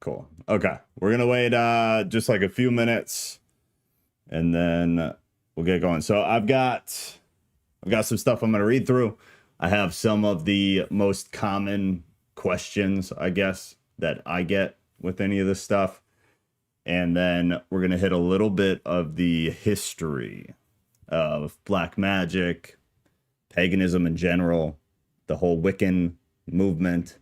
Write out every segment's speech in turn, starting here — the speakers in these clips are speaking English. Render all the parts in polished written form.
Cool. Okay. We're going to wait just like a few minutes and then we'll get going. So I've got some stuff I'm going to read through. I have some of the most common questions, I guess, that I get with any of this stuff. And then we're going to hit a little bit of the history of black magic, paganism in general, the whole Wiccan movement,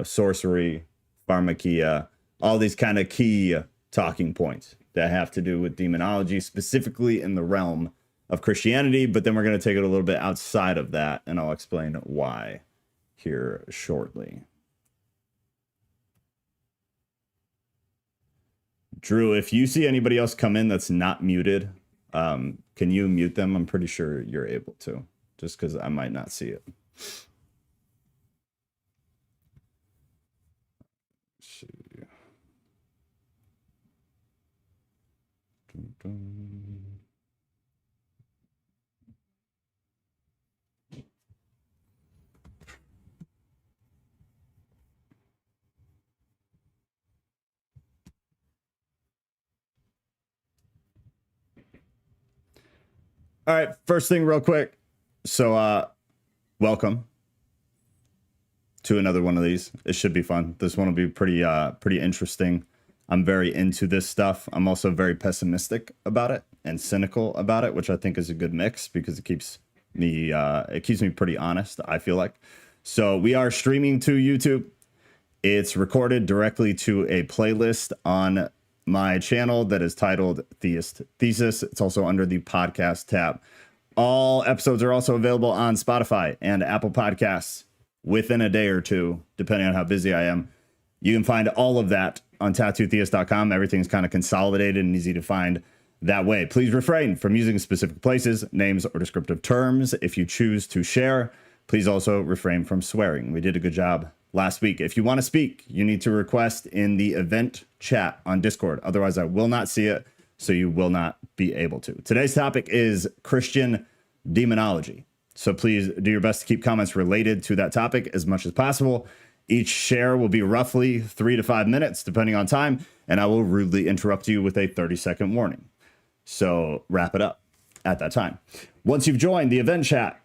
sorcery, pharmakia, all these kind of key talking points that have to do with demonology, specifically in the realm of Christianity. But then we're going to take it a little bit outside of that, and I'll explain why here shortly. Drew, if you see anybody else come in that's not muted, can you mute them? I'm pretty sure you're able to, just because I might not see it. Let's see. Dun, dun. All right, first thing real quick. So welcome to another one of these. It should be fun. This one will be pretty interesting. I'm very into this stuff. I'm also very pessimistic about it and cynical about it, which I think is a good mix because it keeps me pretty honest, I feel like. So we are streaming to YouTube. It's recorded directly to a playlist on my channel that is titled Thesis. It's also under the podcast tab. All episodes are also available on Spotify and Apple Podcasts within a day or two, depending on how busy I am. You can find all of that on tattootheist.com. Everything's kind of consolidated and easy to find that way. Please refrain from using specific places, names, or descriptive terms. If you choose to share, please also refrain from swearing. We did a good job last week. If you want to speak, you need to request in the event chat on Discord. Otherwise, I will not see it, so you will not be able to. Today's topic is Christian demonology. So please do your best to keep comments related to that topic as much as possible. Each share will be roughly 3 to 5 minutes, depending on time, and I will rudely interrupt you with a 30-second warning. So wrap it up at that time. Once you've joined the event chat,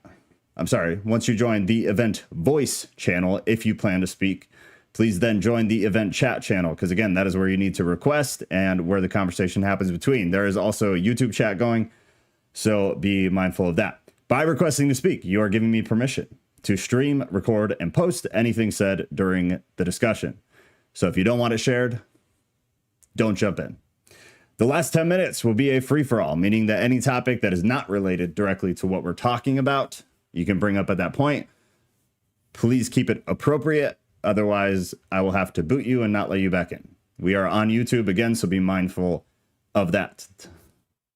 once you join the event voice channel, if you plan to speak, please then join the event chat channel, because again, that is where you need to request and where the conversation happens between. There is also a YouTube chat going, so be mindful of that. By requesting to speak, you are giving me permission to stream, record, and post anything said during the discussion. So if you don't want it shared, don't jump in. The last 10 minutes will be a free-for-all, meaning that any topic that is not related directly to what we're talking about, you can bring up at that point. Please keep it appropriate. Otherwise, I will have to boot you and not let you back in. We are on YouTube again, so be mindful of that.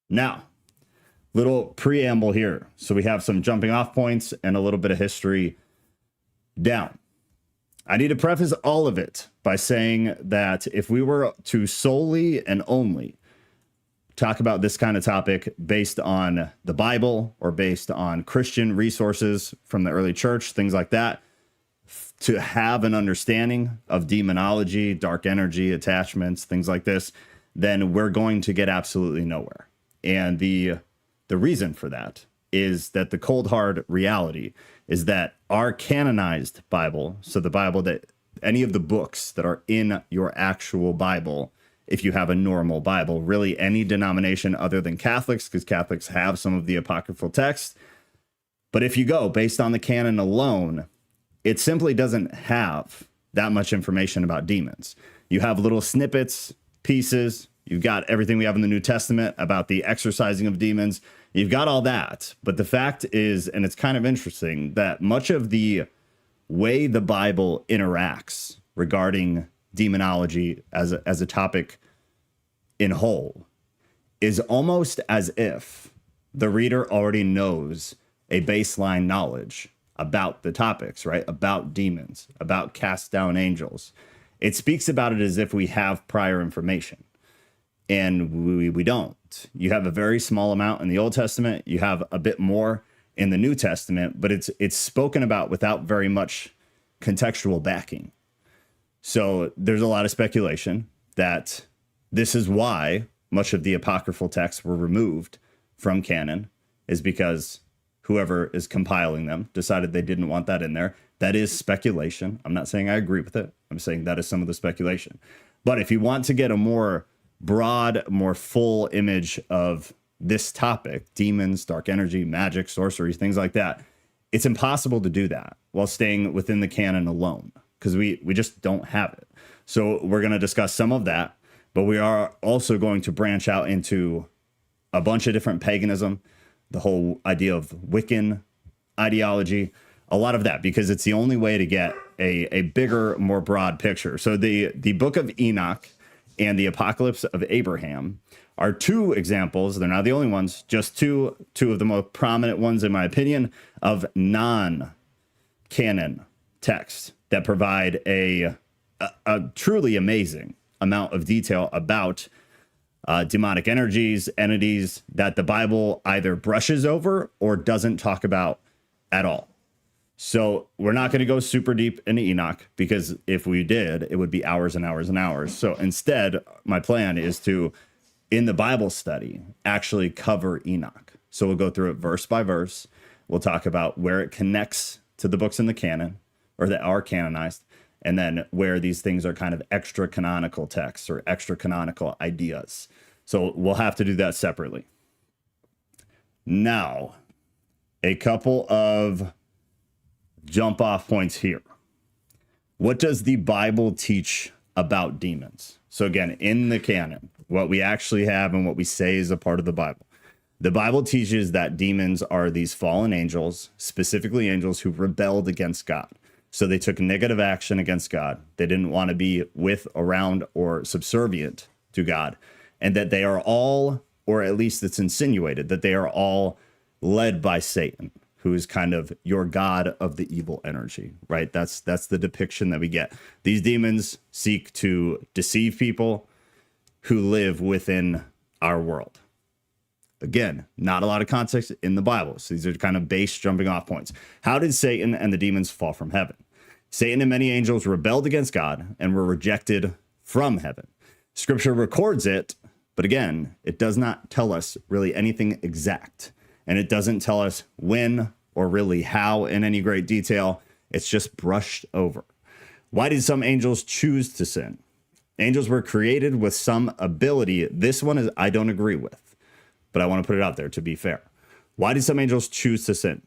Now, little preamble here. So we have some jumping off points and a little bit of history down. I need to preface all of it by saying that if we were to solely and only talk about this kind of topic based on the Bible or based on Christian resources from the early church, things like that, to have an understanding of demonology, dark energy, attachments, things like this, then we're going to get absolutely nowhere. And the reason for that is that the cold hard reality is that our canonized Bible, so the Bible that any of the books that are in your actual Bible, if you have a normal Bible, really any denomination other than Catholics, because Catholics have some of the apocryphal text. But if you go based on the canon alone, it simply doesn't have that much information about demons. You have little snippets, pieces. You've got everything we have in the New Testament about the exorcising of demons. You've got all that. But the fact is, and it's kind of interesting, that much of the way the Bible interacts regarding demonology as a topic in whole is almost as if the reader already knows a baseline knowledge about the topics, right? About demons, about cast down angels. It speaks about it as if we have prior information, and we don't. You have a very small amount in the Old Testament. You have a bit more in the New Testament, but it's spoken about without very much contextual backing. So there's a lot of speculation that this is why much of the apocryphal texts were removed from canon, is because whoever is compiling them decided they didn't want that in there. That is speculation. I'm not saying I agree with it. I'm saying that is some of the speculation. But if you want to get a more broad, more full image of this topic, demons, dark energy, magic, sorcery, things like that, it's impossible to do that while staying within the canon alone, because we just don't have it. So we're going to discuss some of that, but we are also going to branch out into a bunch of different paganism, the whole idea of Wiccan ideology, a lot of that, because it's the only way to get a bigger, more broad picture. So the Book of Enoch and the Apocalypse of Abraham are two examples. They're not the only ones, just two of the most prominent ones, in my opinion, of non-canon texts that provide a truly amazing amount of detail about demonic energies, entities that the Bible either brushes over or doesn't talk about at all. So we're not going to go super deep into Enoch, because if we did, it would be hours and hours and hours. So instead, my plan is to, in the Bible study, actually cover Enoch. So we'll go through it verse by verse. We'll talk about where it connects to the books in the canon, or that are canonized, and then where these things are kind of extra canonical texts or extra canonical ideas. So we'll have to do that separately. Now, a couple of jump off points here. What does the Bible teach about demons? So again, in the canon, what we actually have and what we say is a part of the Bible teaches that demons are these fallen angels, specifically angels who rebelled against God. So they took negative action against God. They didn't want to be with, around, or subservient to God. And that they are all, or at least it's insinuated, that they are all led by Satan, who is kind of your god of the evil energy, right? That's the depiction that we get. These demons seek to deceive people who live within our world. Again, not a lot of context in the Bible. So these are kind of base jumping off points. How did Satan and the demons fall from heaven? Satan and many angels rebelled against God and were rejected from heaven. Scripture records it, but again, it does not tell us really anything exact. And it doesn't tell us when or really how in any great detail. It's just brushed over. Why did some angels choose to sin? Angels were created with some ability. This one is I don't agree with, but I want to put it out there to be fair. Why did some angels choose to sin?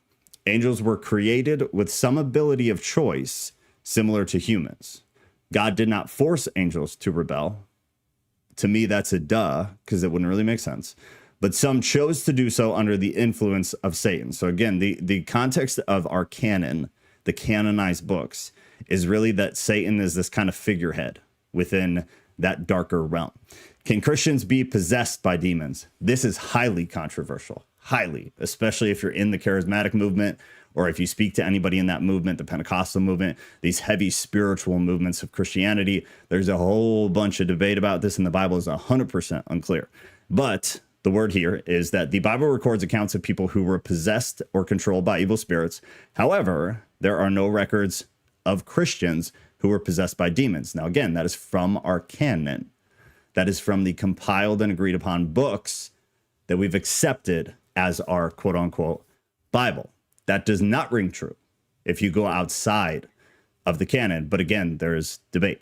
Angels were created with some ability of choice similar to humans. God did not force angels to rebel. To me, that's a duh, because it wouldn't really make sense. But some chose to do so under the influence of Satan. So again, the context of our canon, the canonized books, is really that Satan is this kind of figurehead within that darker realm. Can Christians be possessed by demons? This is highly controversial, highly, especially if you're in the charismatic movement, or if you speak to anybody in that movement, the Pentecostal movement, these heavy spiritual movements of Christianity. There's a whole bunch of debate about this, and the Bible is 100% unclear. But the word here is that the Bible records accounts of people who were possessed or controlled by evil spirits. However, there are no records of Christians who were possessed by demons. Now, again, that is from our canon. That is from the compiled and agreed upon books that we've accepted as our quote unquote Bible. That does not ring true if you go outside of the canon. But again, there's debate.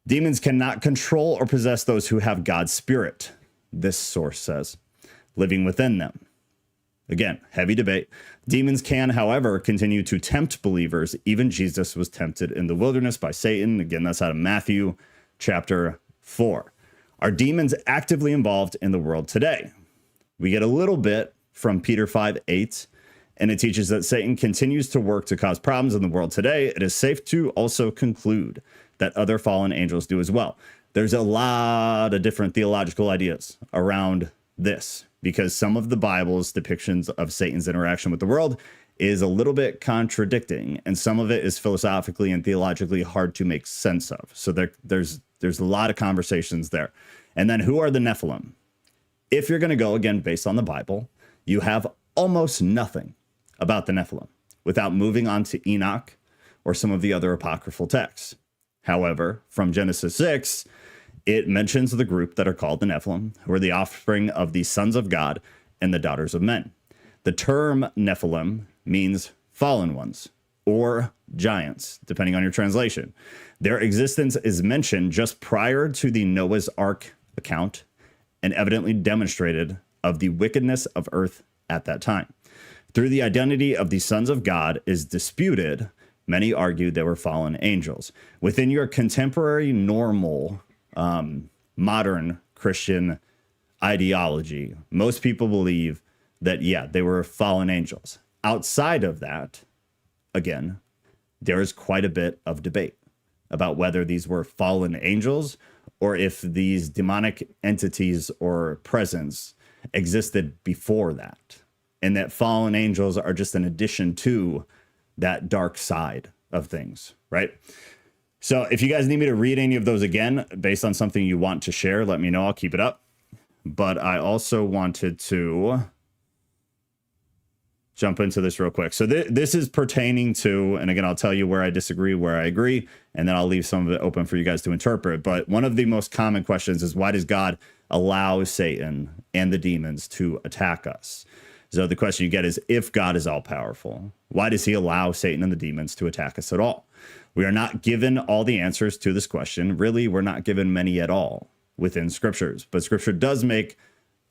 Demons cannot control or possess those who have God's spirit, this source says, living within them. Again, heavy debate. Demons can, however, continue to tempt believers. Even Jesus was tempted in the wilderness by Satan. Again, that's out of Matthew chapter 4. Are demons actively involved in the world today? We get a little bit from Peter 5:8, and it teaches that Satan continues to work to cause problems in the world today. It is safe to also conclude that other fallen angels do as well. There's a lot of different theological ideas around this, because some of the Bible's depictions of Satan's interaction with the world is a little bit contradicting, and some of it is philosophically and theologically hard to make sense of. So there's a lot of conversations there. And then who are the Nephilim? If you're going to go, again, based on the Bible, you have almost nothing about the Nephilim without moving on to Enoch or some of the other apocryphal texts. However, from Genesis 6, it mentions the group that are called the Nephilim, who are the offspring of the sons of God and the daughters of men. The term Nephilim means fallen ones or giants, depending on your translation. Their existence is mentioned just prior to the Noah's Ark account and evidently demonstrated of the wickedness of earth at that time. Through the identity of the sons of God is disputed, many argue they were fallen angels. Within your contemporary normal modern Christian ideology, most people believe that, yeah, they were fallen angels. Outside of that, again, there is quite a bit of debate about whether these were fallen angels or if these demonic entities or presence existed before that, and that fallen angels are just an addition to that dark side of things, right? So if you guys need me to read any of those again, based on something you want to share, let me know. I'll keep it up. But I also wanted to jump into this real quick. So this is pertaining to, and again, I'll tell you where I disagree, where I agree, and then I'll leave some of it open for you guys to interpret. But one of the most common questions is, why does God allow Satan and the demons to attack us? So the question you get is, if God is all powerful, why does he allow Satan and the demons to attack us at all? We are not given all the answers to this question. Really, we're not given many at all within scriptures, but scripture does make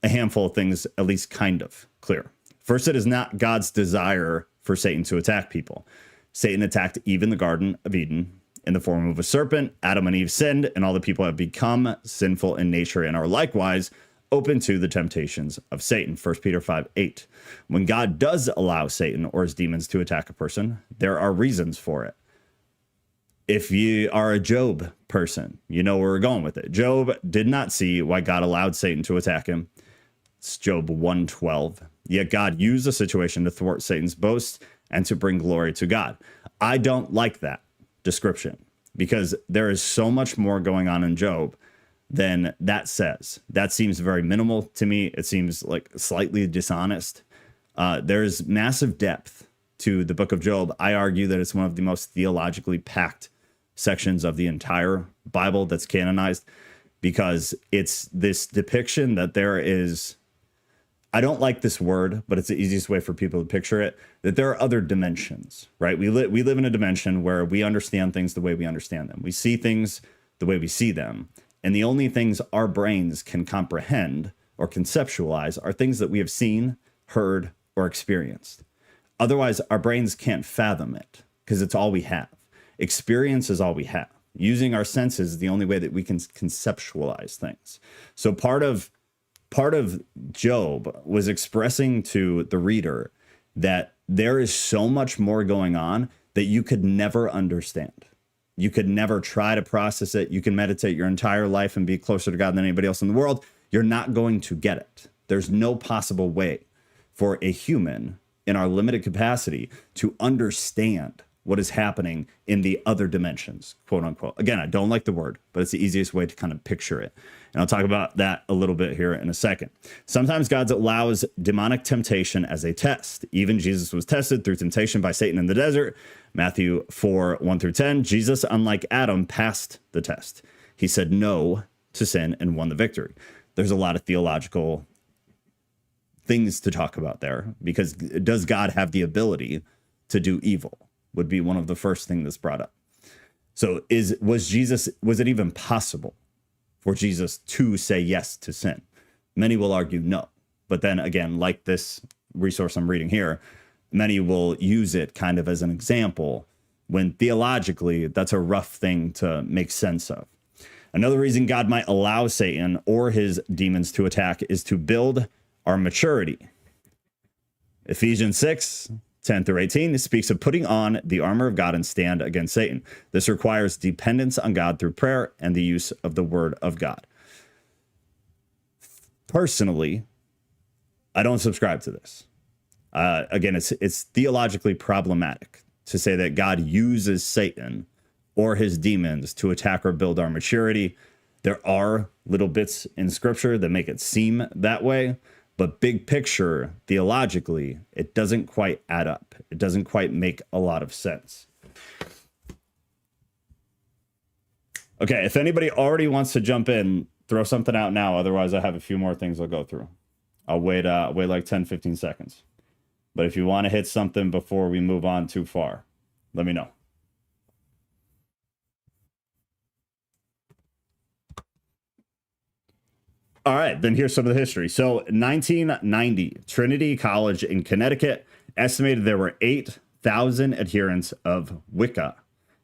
a handful of things at least kind of clear. First, it is not God's desire for Satan to attack people. Satan attacked Eve in the Garden of Eden in the form of a serpent. Adam and Eve sinned, and all the people have become sinful in nature and are likewise open to the temptations of Satan. 1 Peter 5:8. When God does allow Satan or his demons to attack a person, there are reasons for it. If you are a Job person, you know where we're going with it. Job did not see why God allowed Satan to attack him. It's Job 1:12. Yet God used the situation to thwart Satan's boast and to bring glory to God. I don't like that description because there is so much more going on in Job than that says. That seems very minimal to me. It seems like slightly dishonest. There's massive depth to the book of Job. I argue that it's one of the most theologically packed sections of the entire Bible that's canonized, because it's this depiction that there is, I don't like this word, but it's the easiest way for people to picture it, that there are other dimensions, right? We live in a dimension where we understand things the way we understand them. We see things the way we see them. And the only things our brains can comprehend or conceptualize are things that we have seen, heard, or experienced. Otherwise, our brains can't fathom it because it's all we have. Experience is all we have. Using our senses is the only way that we can conceptualize things. So part of Job was expressing to the reader that there is so much more going on that you could never understand. You could never try to process it. You can meditate your entire life and be closer to God than anybody else in the world. You're not going to get it. There's no possible way for a human in our limited capacity to understand what is happening in the other dimensions, quote unquote. Again, I don't like the word, but it's the easiest way to kind of picture it. And I'll talk about that a little bit here in a second. Sometimes God allows demonic temptation as a test. Even Jesus was tested through temptation by Satan in the desert. Matthew 4:1-10. Jesus, unlike Adam, passed the test. He said no to sin and won the victory. There's a lot of theological things to talk about there, because does God have the ability to do evil? Would be one of the first things that's brought up. So was it even possible for Jesus to say yes to sin? Many will argue no. But then again, like this resource I'm reading here, many will use it kind of as an example when theologically that's a rough thing to make sense of. Another reason God might allow Satan or his demons to attack is to build our maturity. Ephesians 6:10-18 speaks of putting on the armor of God and stand against Satan. This requires dependence on God through prayer and the use of the word of God. Personally, I don't subscribe to this. Again, it's theologically problematic to say that God uses Satan or his demons to attack or build our maturity. There are little bits in scripture that make it seem that way. But big picture, theologically, it doesn't quite add up. It doesn't quite make a lot of sense. Okay, if anybody already wants to jump in, throw something out now. Otherwise, I have a few more things I'll go through. I'll wait like 10, 15 seconds. But if you want to hit something before we move on too far, let me know. All right, then here's some of the history. So 1990, Trinity College in Connecticut estimated there were 8,000 adherents of Wicca.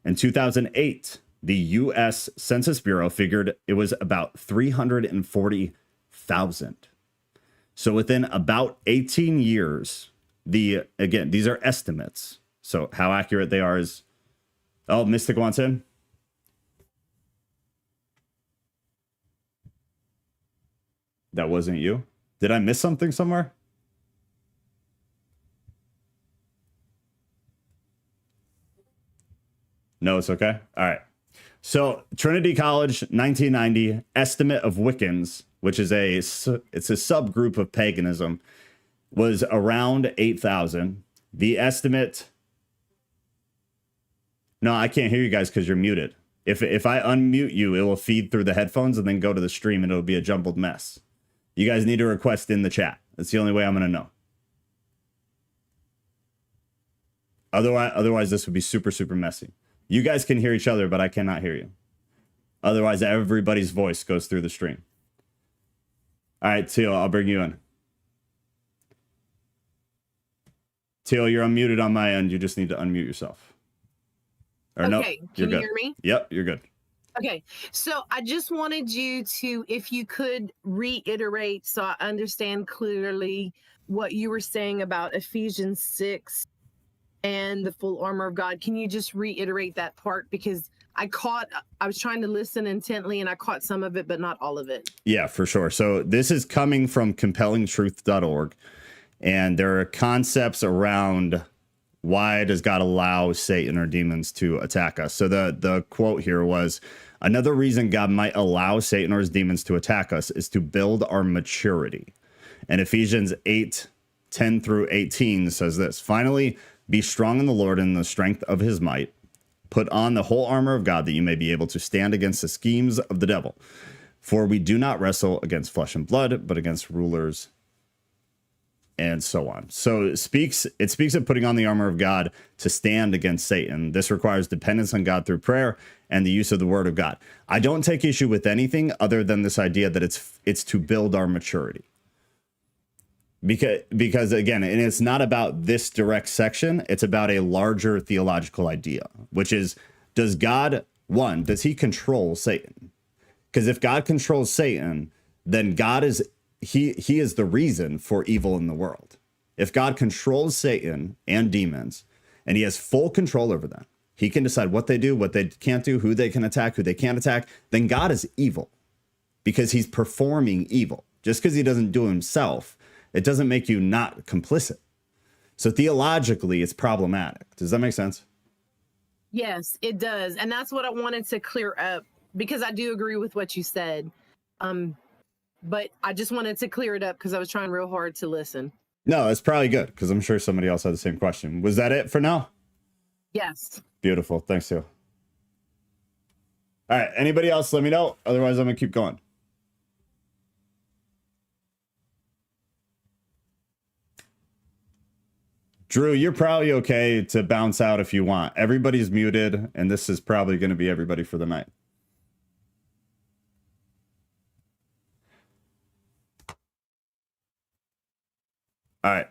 In 2008, the U.S. Census Bureau figured it was about 340,000. So within about 18 years, again, these are estimates. So how accurate they are is, oh, Mystic wants in. That wasn't you. Did I miss something somewhere? No, it's okay. All right. So Trinity College, 1990, estimate of Wiccans, which is it's a subgroup of paganism, was around 8,000. The estimate. No, I can't hear you guys because you're muted. If I unmute you, it will feed through the headphones and then go to the stream and it'll be a jumbled mess. You guys need to request in the chat. That's the only way I'm going to know. Otherwise, this would be super, super messy. You guys can hear each other, but I cannot hear you. Otherwise, everybody's voice goes through the stream. All right, Teal, I'll bring you in. Teal, you're unmuted on my end. You just need to unmute yourself. Or okay, no, can you hear me? Yep, you're good. Okay, so I just wanted you to, if you could reiterate so I understand clearly what you were saying about Ephesians 6 and the full armor of God. Can you just reiterate that part? Because I was trying to listen intently and I caught some of it, but not all of it. Yeah, for sure. So this is coming from compellingtruth.org. And there are concepts around why does God allow Satan or demons to attack us? So the quote here was, another reason God might allow Satan or his demons to attack us is to build our maturity. And Ephesians 8:10 through 18 says this, finally, be strong in the Lord and the strength of his might. Put on the whole armor of God that you may be able to stand against the schemes of the devil. For we do not wrestle against flesh and blood, but against rulers and so on. So it speaks of putting on the armor of God to stand against Satan. This requires dependence on God through prayer and the use of the word of God. I don't take issue with anything other than this idea that it's to build our maturity. Because again, and it's not about this direct section, it's about a larger theological idea, which is, does he control Satan? Because if God controls Satan, then God is he is the reason for evil in the world. If God controls Satan and demons, and he has full control over them, he can decide what they do, what they can't do, who they can attack, who they can't attack, then God is evil because he's performing evil. Just because he doesn't do it himself, it doesn't make you not complicit. So theologically, it's problematic. Does that make sense? Yes, it does. And that's what I wanted to clear up, because I do agree with what you said. But I just wanted to clear it up because I was trying real hard to listen. No, it's probably good because I'm sure somebody else had the same question. Was that it for now? Yes. Beautiful. Thanks, Sue. All right. Anybody else? Let me know. Otherwise, I'm going to keep going. Drew, you're probably okay to bounce out if you want. Everybody's muted, and this is probably going to be everybody for the night. All right.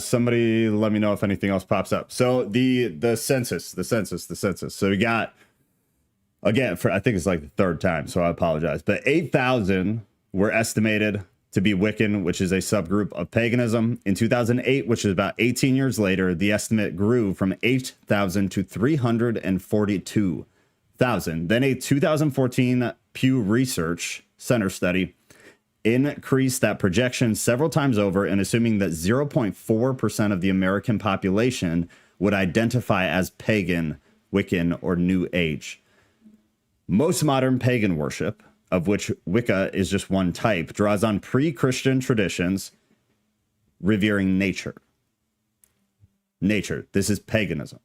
Somebody let me know if anything else pops up. So the census. So we got, again, I think it's like the third time, so I apologize. But 8,000 were estimated to be Wiccan, which is a subgroup of paganism. In 2008, which is about 18 years later, the estimate grew from 8,000 to 342,000. Then a 2014 Pew Research Center study increased that projection several times over, and assuming that 0.4% of the American population would identify as pagan, Wiccan, or New Age. Most modern pagan worship, of which Wicca is just one type, draws on pre-Christian traditions revering nature. Nature, this is paganism.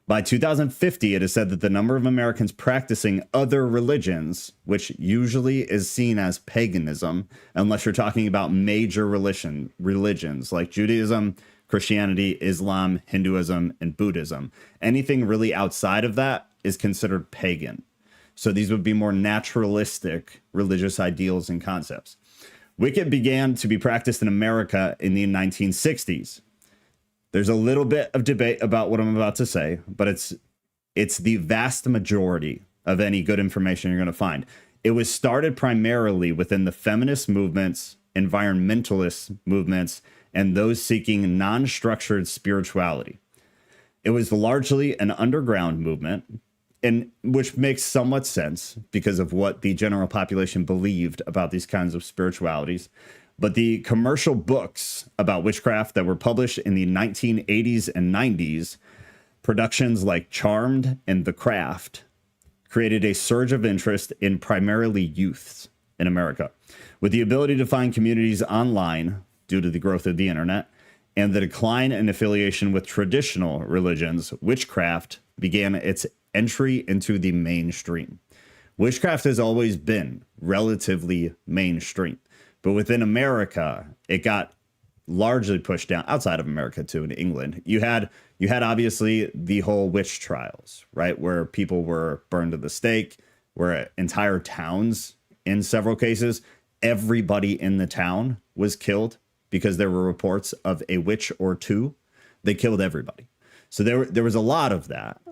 By 2050, it is said that the number of Americans practicing other religions, which usually is seen as paganism, unless you're talking about major religions like Judaism, Christianity, Islam, Hinduism, and Buddhism. Anything really outside of that is considered pagan. So these would be more naturalistic religious ideals and concepts. Wicca began to be practiced in America in the 1960s. There's a little bit of debate about what I'm about to say, but it's the vast majority of any good information you're going to find. It was started primarily within the feminist movements, environmentalist movements, and those seeking non-structured spirituality. It was largely an underground movement, and which makes somewhat sense because of what the general population believed about these kinds of spiritualities. But the commercial books about witchcraft that were published in the 1980s and 90s, productions like Charmed and The Craft, created a surge of interest in primarily youths in America. With the ability to find communities online due to the growth of the internet and the decline in affiliation with traditional religions, witchcraft began its entry into the mainstream. Witchcraft has always been relatively mainstream, but within America, it got largely pushed down. Outside of America too, in England, you had obviously the whole witch trials, right, where people were burned to the stake, where entire towns, in several cases, everybody in the town was killed because there were reports of a witch or two. They killed everybody. So there was a lot of that.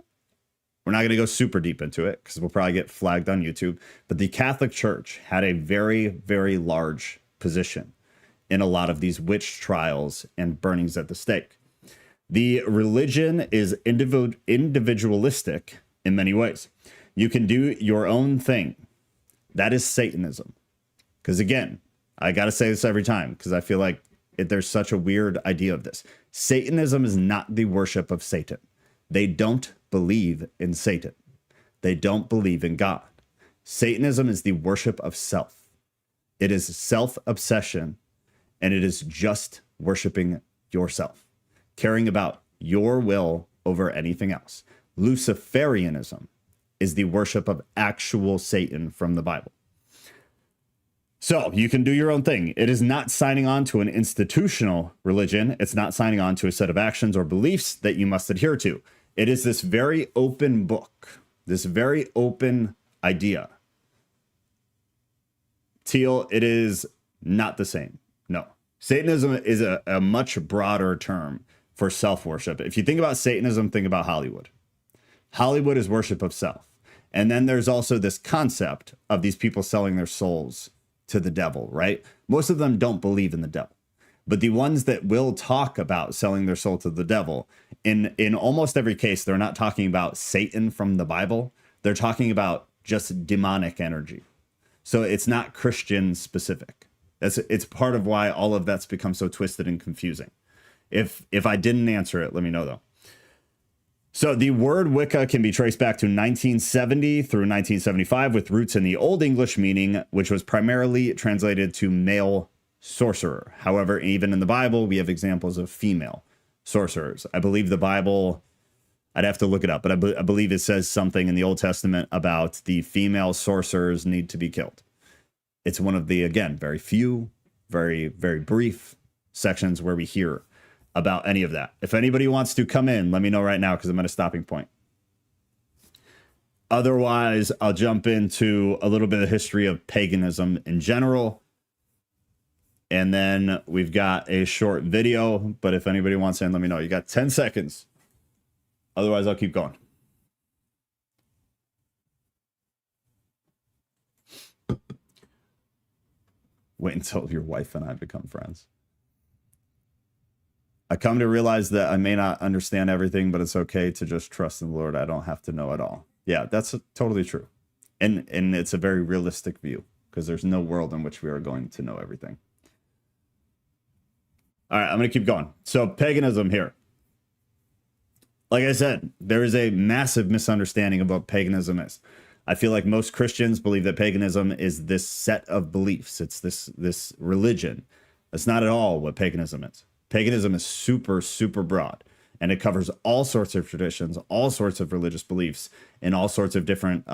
We're not going to go super deep into it because we'll probably get flagged on YouTube. But the Catholic Church had a very, very large position in a lot of these witch trials and burnings at the stake. The religion is individualistic in many ways. You can do your own thing. That is Satanism. Because again, I got to say this every time because I feel like there's such a weird idea of this. Satanism is not the worship of Satan. They don't believe in Satan. They don't believe in God. Satanism is the worship of self. It is self-obsession, and it is just worshiping yourself, caring about your will over anything else. Luciferianism is the worship of actual Satan from the Bible. So you can do your own thing. It is not signing on to an institutional religion. It's not signing on to a set of actions or beliefs that you must adhere to. It is this very open book, this very open idea. Teal, it is not the same. No. Satanism is a much broader term for self-worship. If you think about Satanism, think about Hollywood. Hollywood is worship of self. And then there's also this concept of these people selling their souls to the devil, right? Most of them don't believe in the devil. But the ones that will talk about selling their soul to the devil, in almost every case, they're not talking about Satan from the Bible. They're talking about just demonic energy. So it's not Christian specific. It's part of why all of that's become so twisted and confusing. If I didn't answer it, let me know though. So the word Wicca can be traced back to 1970 through 1975 with roots in the Old English meaning, which was primarily translated to male sorcerer. However, even in the Bible, we have examples of female sorcerers. I believe the Bible, I'd have to look it up, but I believe it says something in the Old Testament about the female sorcerers need to be killed. It's one of the, again, very few, very, very brief sections where we hear about any of that. If anybody wants to come in, let me know right now because I'm at a stopping point. Otherwise, I'll jump into a little bit of history of paganism in general. And then we've got a short video, but if anybody wants in, let me know. You got 10 seconds. Otherwise, I'll keep going. Wait until your wife and I become friends. I come to realize that I may not understand everything, but it's okay to just trust in the Lord. I don't have to know it all. Yeah, that's totally true. And it's a very realistic view because there's no world in which we are going to know everything. All right, I'm going to keep going. So paganism here. Like I said, there is a massive misunderstanding of what paganism is. I feel like most Christians believe that paganism is this set of beliefs. It's this religion. That's not at all what paganism is. Paganism is super, super broad. And it covers all sorts of traditions, all sorts of religious beliefs, and all sorts of different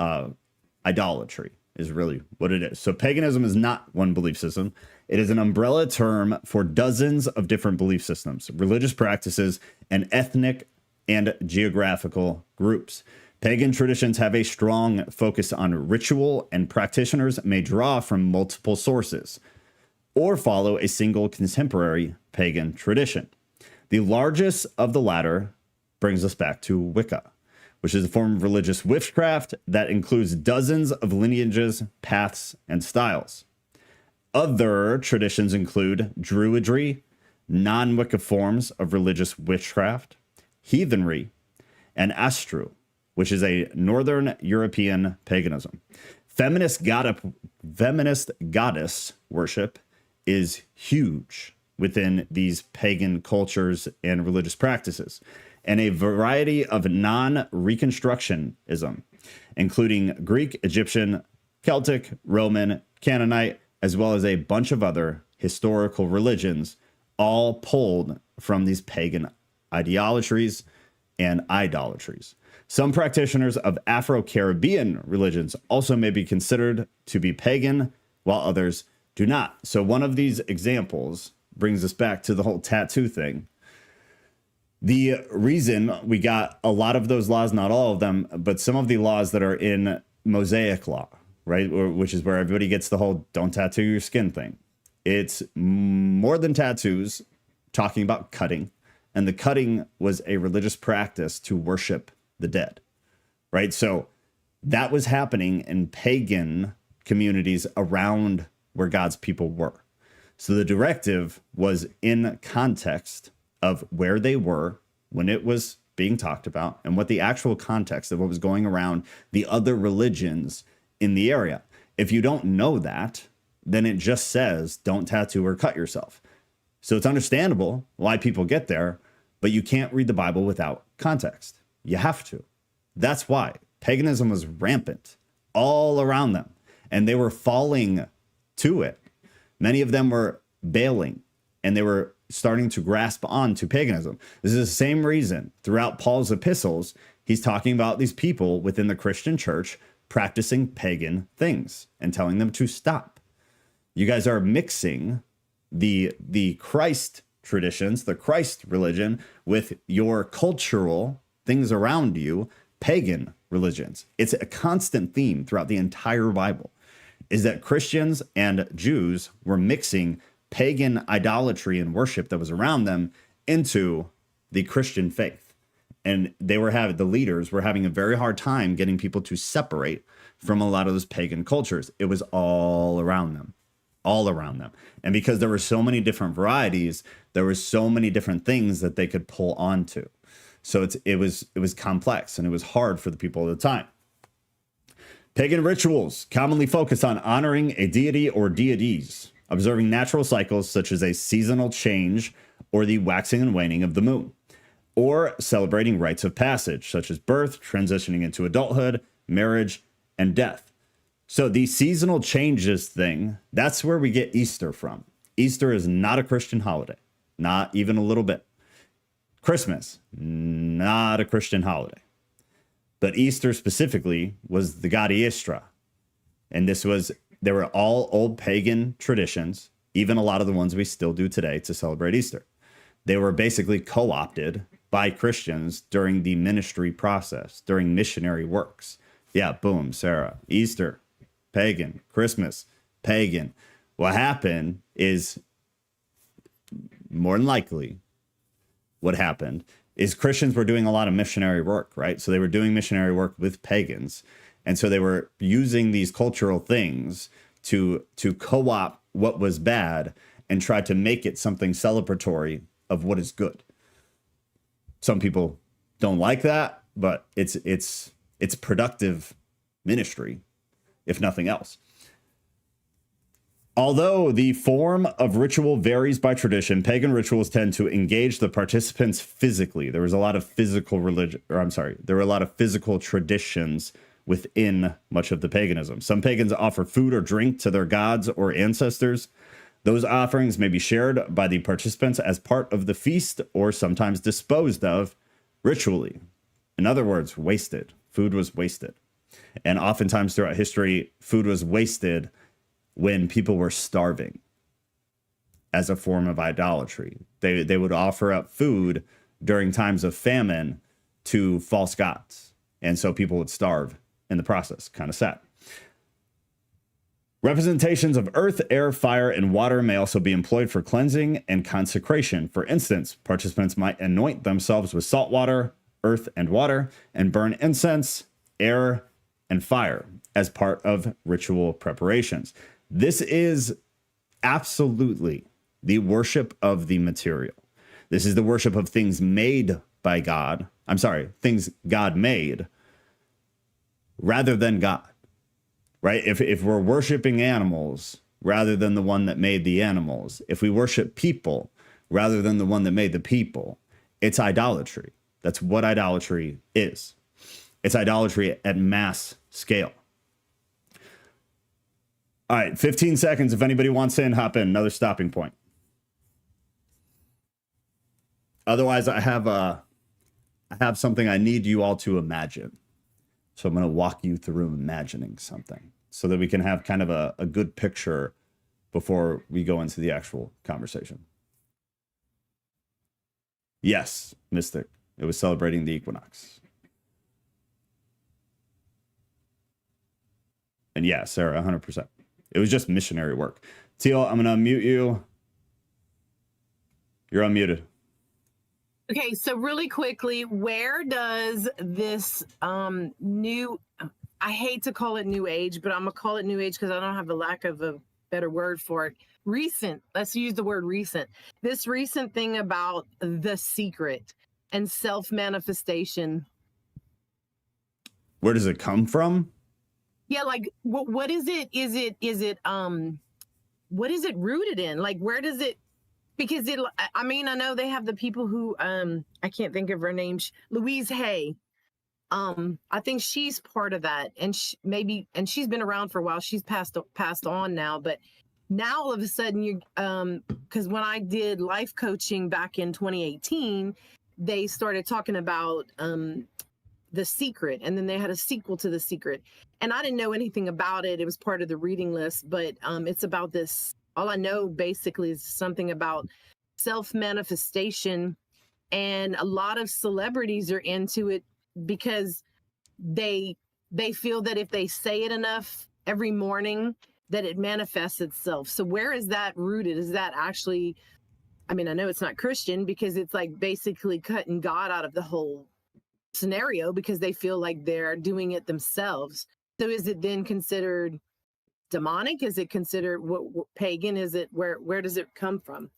idolatry is really what it is. So paganism is not one belief system. It is an umbrella term for dozens of different belief systems, religious practices, and ethnic and geographical groups. Pagan traditions have a strong focus on ritual, and practitioners may draw from multiple sources or follow a single contemporary pagan tradition. The largest of the latter brings us back to Wicca, which is a form of religious witchcraft that includes dozens of lineages, paths, and styles. Other traditions include Druidry, non-Wicca forms of religious witchcraft, heathenry, and Astru, which is a Northern European paganism. Feminist goddess worship is huge within these pagan cultures and religious practices, and a variety of non-Reconstructionism, including Greek, Egyptian, Celtic, Roman, Canaanite, as well as a bunch of other historical religions, all pulled from these pagan ideologies and idolatries. Some practitioners of Afro-Caribbean religions also may be considered to be pagan, while others do not. So one of these examples brings us back to the whole tattoo thing. The reason we got a lot of those laws, not all of them, but some of the laws that are in Mosaic law, right, which is where everybody gets the whole don't tattoo your skin thing. It's more than tattoos, talking about cutting. And the cutting was a religious practice to worship the dead, right? So that was happening in pagan communities around where God's people were. So the directive was in context of where they were when it was being talked about and what the actual context of what was going around the other religions in the area. If you don't know that, then it just says don't tattoo or cut yourself. So it's understandable why people get there, but you can't read the Bible without context. You have to. That's why paganism was rampant all around them, and they were falling to it. Many of them were bailing, and they were starting to grasp on to paganism. This is the same reason throughout Paul's epistles, he's talking about these people within the Christian church practicing pagan things and telling them to stop. You guys are mixing the Christ traditions, the Christ religion, with your cultural things around you, pagan religions. It's a constant theme throughout the entire Bible, is that Christians and Jews were mixing pagan idolatry and worship that was around them into the Christian faith. And the leaders were having a very hard time getting people to separate from a lot of those pagan cultures. It was all around them. And because there were so many different varieties, there were so many different things that they could pull onto. So it was complex, and it was hard for the people at the time. Pagan rituals commonly focus on honoring a deity or deities, observing natural cycles such as a seasonal change or the waxing and waning of the moon, or celebrating rites of passage such as birth, transitioning into adulthood, marriage, and death. So the seasonal changes thing, that's where we get Easter from. Easter is not a Christian holiday, not even a little bit. Christmas, not a Christian holiday. But Easter specifically was the god Easter. And they were all old pagan traditions, even a lot of the ones we still do today to celebrate Easter. They were basically co-opted by Christians during the ministry process, during missionary works. Yeah, boom, Sarah, Easter, pagan, Christmas, pagan. What happened is, more than likely, what happened is Christians were doing a lot of missionary work, right? So they were doing missionary work with pagans. And so they were using these cultural things to co-opt what was bad and try to make it something celebratory of what is good. Some people don't like that, but it's productive ministry, if nothing else. Although the form of ritual varies by tradition, pagan rituals tend to engage the participants physically. There was a lot of physical there were a lot of physical traditions within much of the paganism. Some pagans offer food or drink to their gods or ancestors. Those offerings may be shared by the participants as part of the feast or sometimes disposed of ritually. In other words, wasted. Food was wasted. And oftentimes throughout history, food was wasted when people were starving as a form of idolatry. They would offer up food during times of famine to false gods. And so people would starve in the process. Kind of sad. Representations of earth, air, fire, and water may also be employed for cleansing and consecration. For instance, participants might anoint themselves with salt water, earth, and water, and burn incense, air, and fire as part of ritual preparations. This is absolutely the worship of the material. This is the worship of things made by God. I'm sorry, things God made rather than God, right? If we're worshiping animals rather than the one that made the animals, if we worship people rather than the one that made the people, it's idolatry. That's what idolatry is. It's idolatry at mass scale. All right, 15 seconds. If anybody wants in, hop in. Another stopping point. Otherwise, I have something I need you all to imagine. So I'm going to walk you through imagining something so that we can have kind of a good picture before we go into the actual conversation. Yes, Mystic. It was celebrating the equinox. And yeah, Sarah, 100%. It was just missionary work. Teal, I'm going to unmute you. You're unmuted. Okay, so really quickly, where does this new, I hate to call it new age, but I'm going to call it new age because I don't have a lack of a better word for it. Recent, let's use the word recent. This recent thing about the secret and self-manifestation. Where does it come from? Yeah, like what is it? Is it what is it rooted in? Like where does it, because it, I mean, I know they have the people who I can't think of her name, Louise Hay. I think she's part of that, and she's been around for a while. She's passed on now, but now all of a sudden you because when I did life coaching back in 2018, they started talking about The Secret, and then they had a sequel to The Secret, and I didn't know anything about it. It was part of the reading list, but it's about this. All I know basically is something about self-manifestation, and a lot of celebrities are into it because they feel that if they say it enough every morning that it manifests itself. So where is that rooted? Is that actually, I mean, I know it's not Christian because it's like basically cutting God out of the whole scenario because they feel like they're doing it themselves. So is it then considered demonic? Is it considered what pagan? Is it where does it come from?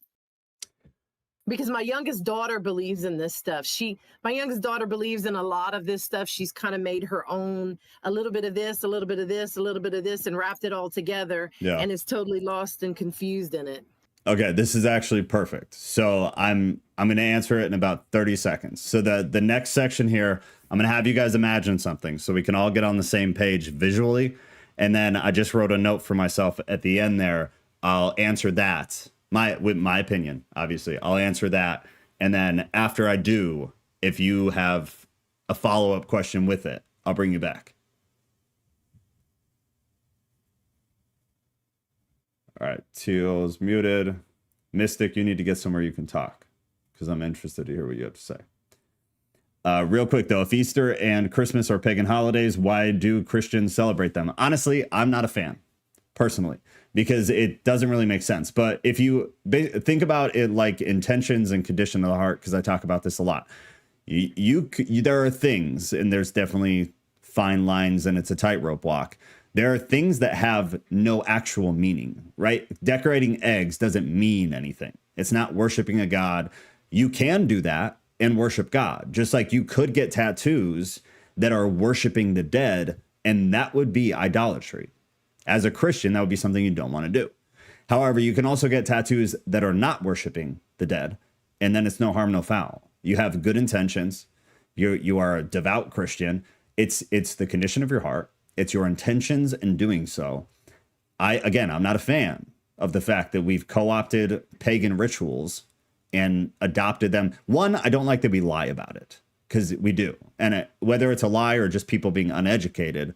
Because my youngest daughter believes in this stuff. My youngest daughter believes in a lot of this stuff. She's kind of made her own, a little bit of this, a little bit of this, a little bit of this, and wrapped it all together. Yeah. And is totally lost and confused in it. Okay, this is actually perfect. So I'm going to answer it in about 30 seconds. So the next section here, I'm going to have you guys imagine something so we can all get on the same page visually. And then I just wrote a note for myself at the end there. I'll answer that. With my opinion, obviously, I'll answer that. And then after I do, if you have a follow-up question with it, I'll bring you back. All right, Teal's muted. Mystic, you need to get somewhere you can talk because I'm interested to hear what you have to say. Real quick, though, if Easter and Christmas are pagan holidays, why do Christians celebrate them? Honestly, I'm not a fan, personally, because it doesn't really make sense. But if you think about it like intentions and condition of the heart, because I talk about this a lot, there are things, and there's definitely fine lines, and it's a tightrope walk. There are things that have no actual meaning, right? Decorating eggs doesn't mean anything. It's not worshiping a god. You can do that and worship God, just like you could get tattoos that are worshiping the dead, and that would be idolatry. As a Christian, that would be something you don't want to do. However, you can also get tattoos that are not worshiping the dead, and then it's no harm, no foul. You have good intentions. You are a devout Christian. It's the condition of your heart. It's your intentions in doing so. I'm not a fan. of the fact that we've co-opted pagan rituals and adopted them. One, I don't like that we lie about it, because we do. And whether it's a lie or just people being uneducated,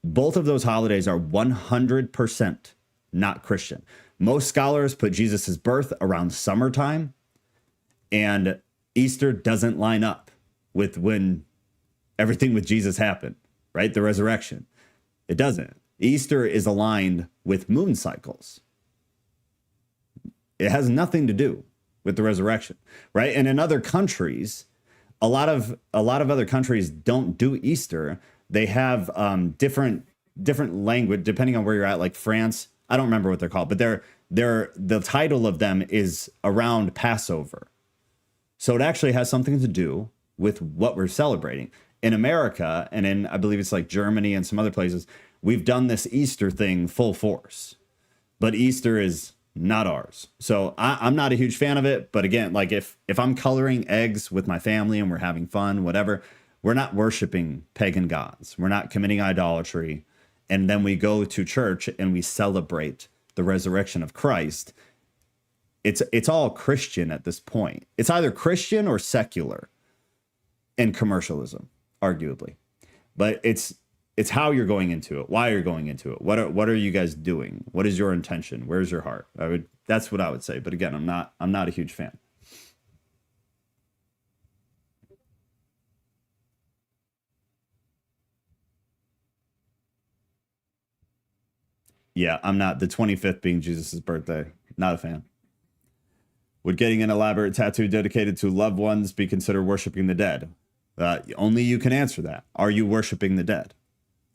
both of those holidays are 100% not Christian. Most scholars put Jesus's birth around summertime, and Easter doesn't line up with when everything with Jesus happened, right? The resurrection. It doesn't. Easter is aligned with moon cycles. It has nothing to do with the resurrection, right? And in other countries, a lot of other countries don't do Easter. They have different language depending on where you're at. Like France, I don't remember what they're called, but the title of them is around Passover. So it actually has something to do with what we're celebrating. In America, and in, I believe it's like Germany and some other places, we've done this Easter thing full force, but Easter is not ours. So I'm not a huge fan of it. But again, like if I'm coloring eggs with my family and we're having fun, whatever, we're not worshiping pagan gods. We're not committing idolatry. And then we go to church and we celebrate the resurrection of Christ. It's all Christian at this point. It's either Christian or secular and commercialism, arguably. But it's how you're going into it, why you're going into it. What are you guys doing? What is your intention? Where's your heart? That's what I would say. But again, I'm not a huge fan. Yeah, I'm not. The 25th being Jesus's birthday, not a fan. Would getting an elaborate tattoo dedicated to loved ones be considered worshiping the dead? Only you can answer that. Are you worshiping the dead?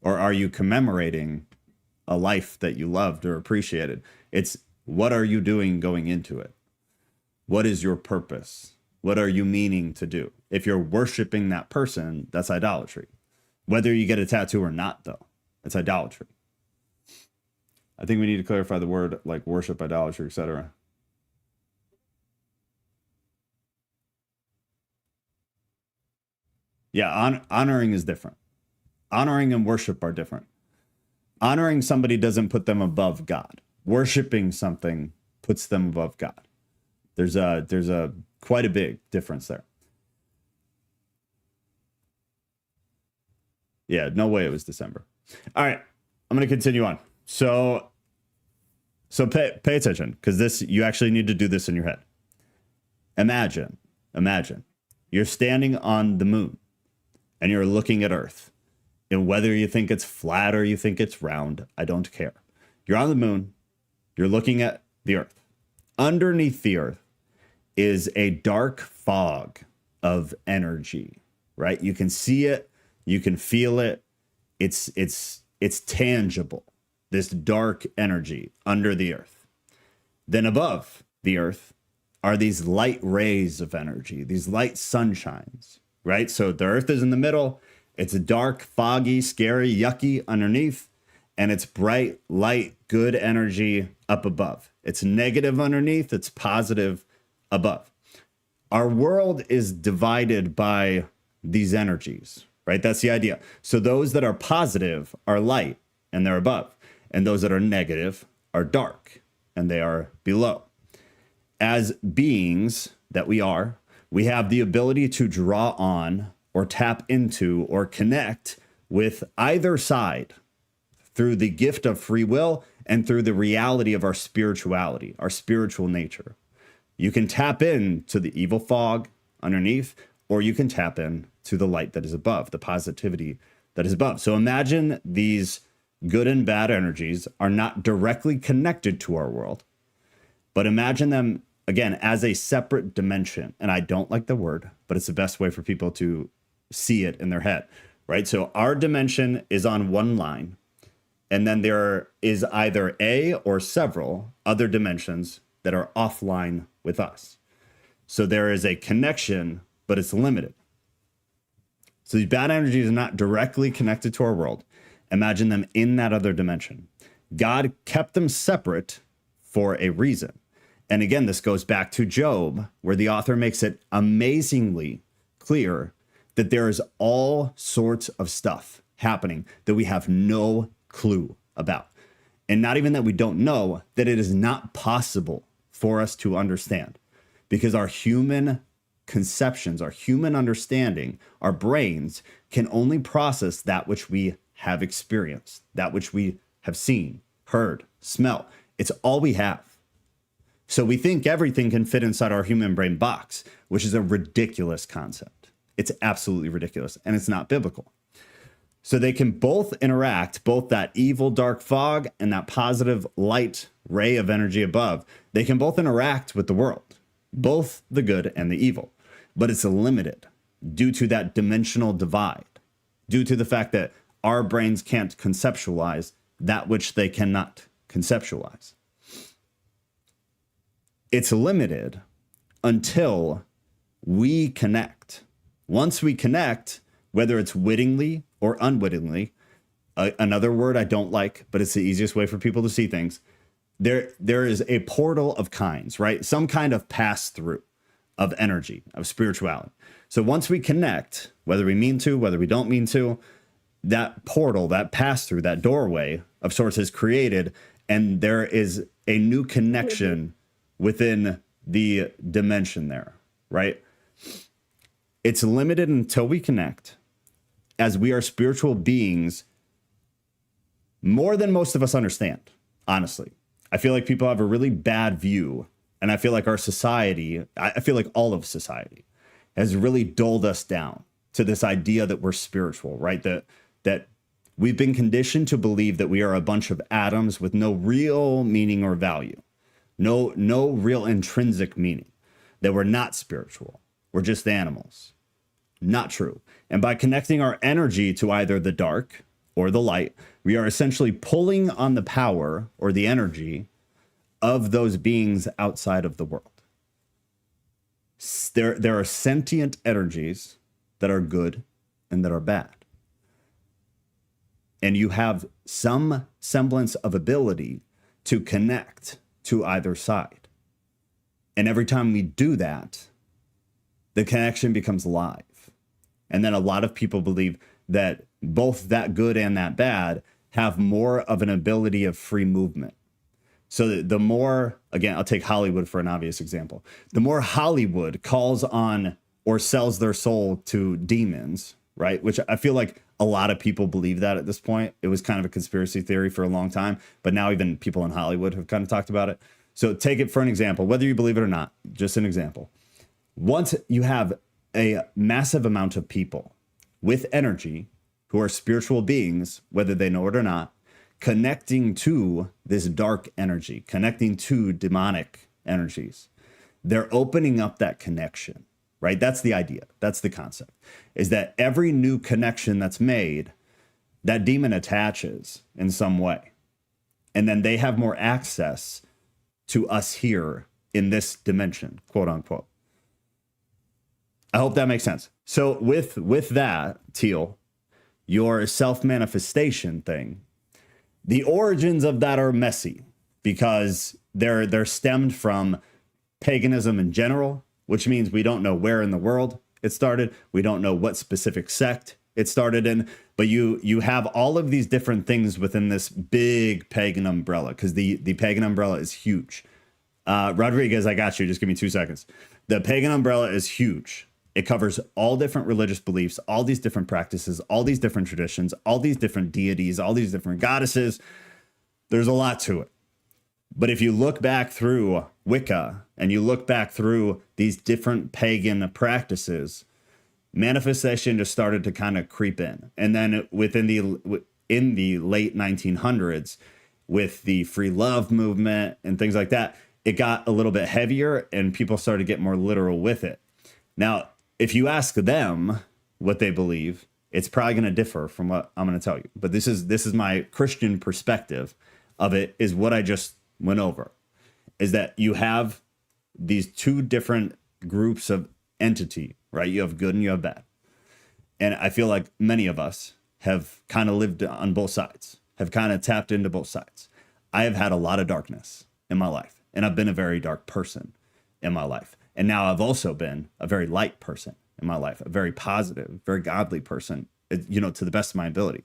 Or are you commemorating a life that you loved or appreciated? It's what are you doing going into it? What is your purpose? What are you meaning to do? If you're worshiping that person, that's idolatry. Whether you get a tattoo or not, though, it's idolatry. I think we need to clarify the word like worship, idolatry, etc. Yeah, honoring is different. Honoring and worship are different. Honoring somebody doesn't put them above God. Worshiping something puts them above God. There's a quite a big difference there. Yeah, no way it was December. All right, I'm going to continue on. So pay attention, because this, you actually need to do this in your head. Imagine you're standing on the moon and you're looking at Earth. And whether you think it's flat or you think it's round, I don't care. You're on the moon, you're looking at the Earth. Underneath the Earth is a dark fog of energy, right? You can see it, you can feel it. It's tangible, this dark energy under the Earth. Then above the Earth are these light rays of energy, these light sunshines, right? So the Earth is in the middle. It's dark, foggy, scary, yucky underneath, and it's bright, light, good energy up above. It's negative underneath, it's positive above. Our world is divided by these energies, right? That's the idea. So those that are positive are light and they're above, and those that are negative are dark and they are below. As beings that we are, we have the ability to draw on or tap into or connect with either side through the gift of free will and through the reality of our spirituality, our spiritual nature. You can tap in to the evil fog underneath, or you can tap in to the light that is above, the positivity that is above. So imagine these good and bad energies are not directly connected to our world, but imagine them, again, as a separate dimension. And I don't like the word, but it's the best way for people to see it in their head, right? So our dimension is on one line, and then there is either a or several other dimensions that are offline with us. So there is a connection, but it's limited. So these bad energies are not directly connected to our world. Imagine them in that other dimension. God kept them separate for a reason. And again, this goes back to Job, where the author makes it amazingly clear that there is all sorts of stuff happening that we have no clue about. And not even that we don't know, that it is not possible for us to understand, because our human conceptions, our human understanding, our brains can only process that which we have experienced, that which we have seen, heard, smelt. It's all we have. So we think everything can fit inside our human brain box, which is a ridiculous concept. It's absolutely ridiculous, and it's not biblical. So they can both interact, both that evil dark fog and that positive light ray of energy above. They can both interact with the world, both the good and the evil, but it's limited due to that dimensional divide, due to the fact that our brains can't conceptualize that which they cannot conceptualize. It's limited until we connect. Once we connect, whether it's wittingly or unwittingly, another word I don't like, but it's the easiest way for people to see things. There is a portal of kinds, right? Some kind of pass through of energy, of spirituality. So once we connect, whether we mean to, whether we don't mean to, that portal, that pass through, that doorway of sorts is created, and there is a new connection within the dimension there, right? It's limited until we connect, as we are spiritual beings more than most of us understand, honestly. I feel like people have a really bad view, and I feel like our society, I feel like all of society has really dulled us down to this idea that we're spiritual, right? That we've been conditioned to believe that we are a bunch of atoms with no real meaning or value, no real intrinsic meaning, that we're not spiritual, we're just animals. Not true. And by connecting our energy to either the dark or the light, we are essentially pulling on the power or the energy of those beings outside of the world. There are sentient energies that are good and that are bad. And you have some semblance of ability to connect to either side. And every time we do that, the connection becomes live. And then a lot of people believe that both that good and that bad have more of an ability of free movement. So the more, again, I'll take Hollywood for an obvious example. The more Hollywood calls on or sells their soul to demons, right? Which I feel like a lot of people believe that at this point. It was kind of a conspiracy theory for a long time, but now even people in Hollywood have kind of talked about it. So take it for an example, whether you believe it or not, just an example. Once you have a massive amount of people with energy who are spiritual beings, whether they know it or not, connecting to this dark energy, connecting to demonic energies, they're opening up that connection, right? That's the idea. That's the concept, is that every new connection that's made, that demon attaches in some way. And then they have more access to us here in this dimension, quote unquote. I hope that makes sense. So with that, Teal, your self-manifestation thing, the origins of that are messy because they're stemmed from paganism in general, which means we don't know where in the world it started. We don't know what specific sect it started in, but you have all of these different things within this big pagan umbrella, because the pagan umbrella is huge. Rodriguez, I got you. Just give me 2 seconds. The pagan umbrella is huge. It covers all different religious beliefs, all these different practices, all these different traditions, all these different deities, all these different goddesses. There's a lot to it. But if you look back through Wicca and you look back through these different pagan practices, manifestation just started to kind of creep in. And then in the late 1900s, with the free love movement and things like that, it got a little bit heavier and people started to get more literal with it. Now, if you ask them what they believe, it's probably going to differ from what I'm going to tell you. But this is my Christian perspective of it, is what I just went over, is that you have these two different groups of entity, right? You have good and you have bad. And I feel like many of us have kind of lived on both sides, have kind of tapped into both sides. I have had a lot of darkness in my life, and I've been a very dark person in my life. And now I've also been a very light person in my life, a very positive, very godly person, to the best of my ability.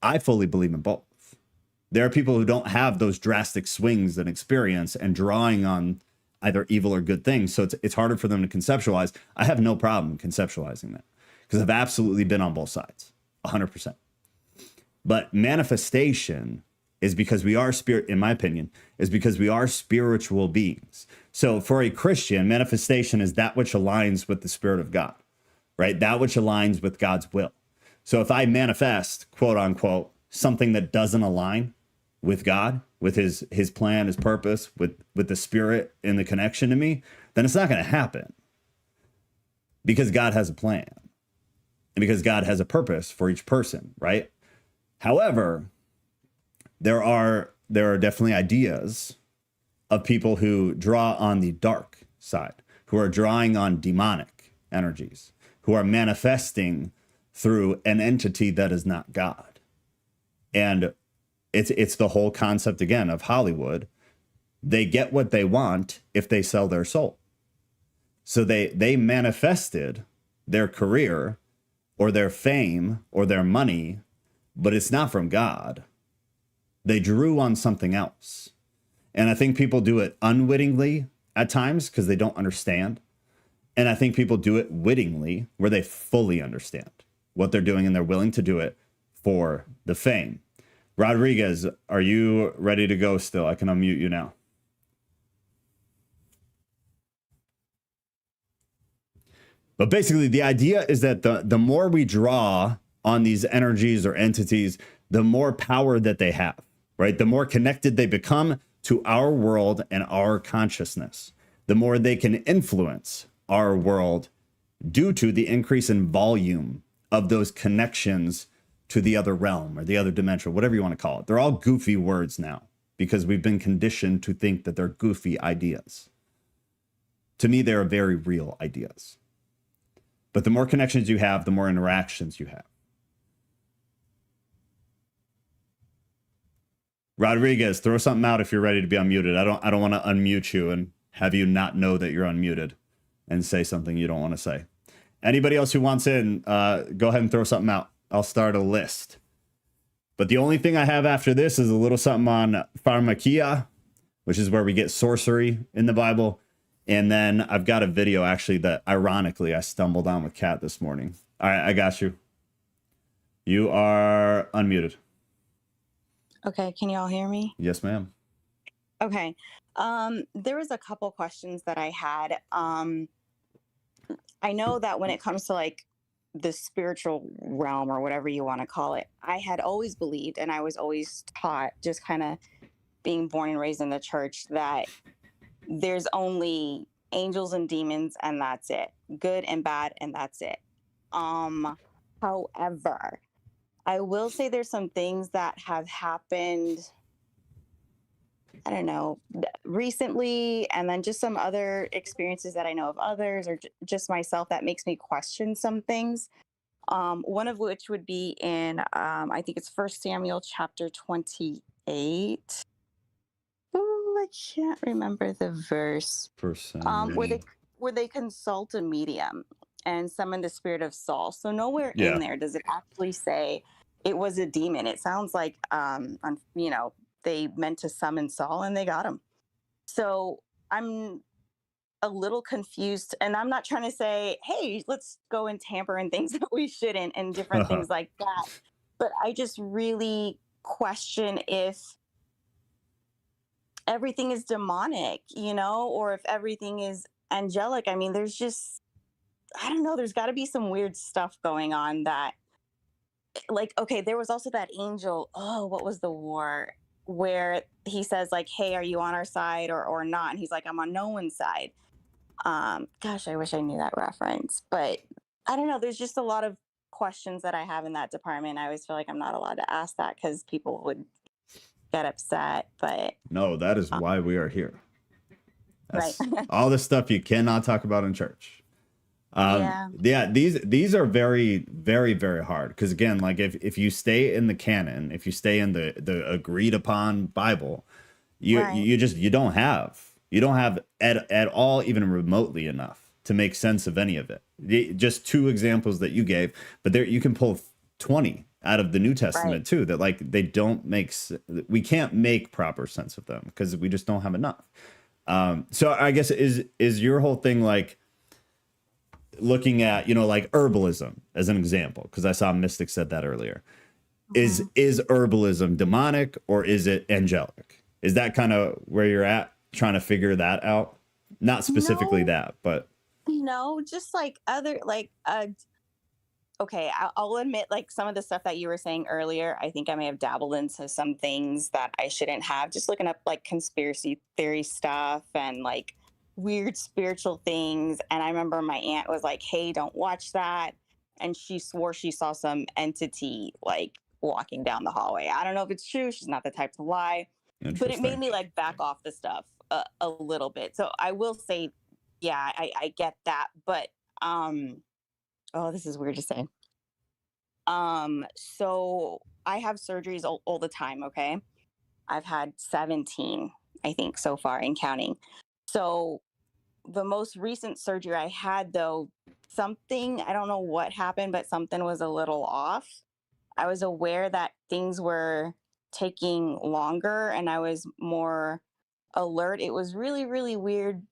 I fully believe in both, There are people who don't have those drastic swings in experience and drawing on either evil or good things. So it's harder for them to conceptualize. I have no problem conceptualizing that because I've absolutely been on both sides, 100%. But manifestation is because we are spirit, in my opinion, is because we are spiritual beings. So for a Christian, manifestation is that which aligns with the Spirit of God, right? That which aligns with God's will. So if I manifest, quote unquote, something that doesn't align with God, with his plan, his purpose, with the Spirit in the connection to me, then it's not going to happen because God has a plan and because God has a purpose for each person, right? However, there are definitely ideas of people who draw on the dark side, who are drawing on demonic energies, who are manifesting through an entity that is not God. And it's the whole concept again of Hollywood. They get what they want if they sell their soul. So they manifested their career or their fame or their money, but it's not from God. They drew on something else. And I think people do it unwittingly at times because they don't understand. And I think people do it wittingly where they fully understand what they're doing and they're willing to do it for the fame. Rodriguez, are you ready to go still? I can unmute you now. But basically, the idea is that the more we draw on these energies or entities, the more power that they have, right? The more connected they become to our world and our consciousness, the more they can influence our world due to the increase in volume of those connections to the other realm or the other dimension, whatever you want to call it. They're all goofy words now because we've been conditioned to think that they're goofy ideas. To me, they're very real ideas. But the more connections you have, the more interactions you have. Rodriguez, throw something out if you're ready to be unmuted. I don't want to unmute you and have you not know that you're unmuted and say something you don't want to say. Anybody else who wants in, go ahead and throw something out. I'll start a list. But the only thing I have after this is a little something on pharmakia, which is where we get sorcery in the Bible. And then I've got a video actually that ironically I stumbled on with Kat this morning. All right, I got you. You are unmuted. Okay, can you all hear me? Yes, ma'am. Okay. There was a couple questions that I had. I know that when it comes to like the spiritual realm or whatever you want to call it, I had always believed and I was always taught, just kind of being born and raised in the church, that there's only angels and demons and that's it. Good and bad and that's it. However, I will say there's some things that have happened, I don't know, recently, and then just some other experiences that I know of others or just myself that makes me question some things. One of which would be in, I think it's 1 Samuel chapter 28. Oh, I can't remember the verse. Where they consult a medium and summon the spirit of Saul. So nowhere in there does it actually say it was a demon. It sounds like, they meant to summon Saul and they got him. So I'm a little confused, and I'm not trying to say, hey, let's go and tamper in things that we shouldn't and different things like that. But I just really question if everything is demonic, or if everything is angelic. I mean, there's just, I don't know, there's got to be some weird stuff going on that, like, okay, there was also that angel, what was the war, where he says like, hey, are you on our side or not? And he's like, I'm on no one's side. Gosh, I wish I knew that reference, but I don't know. There's just a lot of questions that I have in that department. I always feel like I'm not allowed to ask that because people would get upset, but no, that is why we are here. That's right. all the stuff you cannot talk about in church. These are very, very, very hard because again, like if you stay in the canon, if you stay in the agreed upon Bible, you don't have at all even remotely enough to make sense of any of it. Just two examples that you gave, but there you can pull 20 out of the New Right. Testament too, that like they don't make we can't make proper sense of them because we just don't have enough. So I guess is your whole thing like looking at, you know, like herbalism as an example, because I saw Mystic said that earlier. Mhm. Is herbalism demonic or is it angelic? Is that kind of where you're at trying to figure that out? Not specifically No, that, but no, just like other like okay, I'll admit like some of the stuff that you were saying earlier, I think I may have dabbled into some things that I shouldn't have. Just looking up like conspiracy theory stuff and like weird spiritual things. And I remember my aunt was like, "Hey, don't watch that." And she swore she saw some entity like walking down the hallway. I don't know if it's true. She's not the type to lie, but it made interesting. me like back off the stuff a little bit. So I will say, yeah, I get that. But oh, this is weird to say. So I have surgeries all the time, okay? I've had 17, I think, so far and counting. So the most recent surgery I had, though, something, I don't know what happened, but something was a little off. I was aware that things were taking longer and I was more alert. It was really, really weird.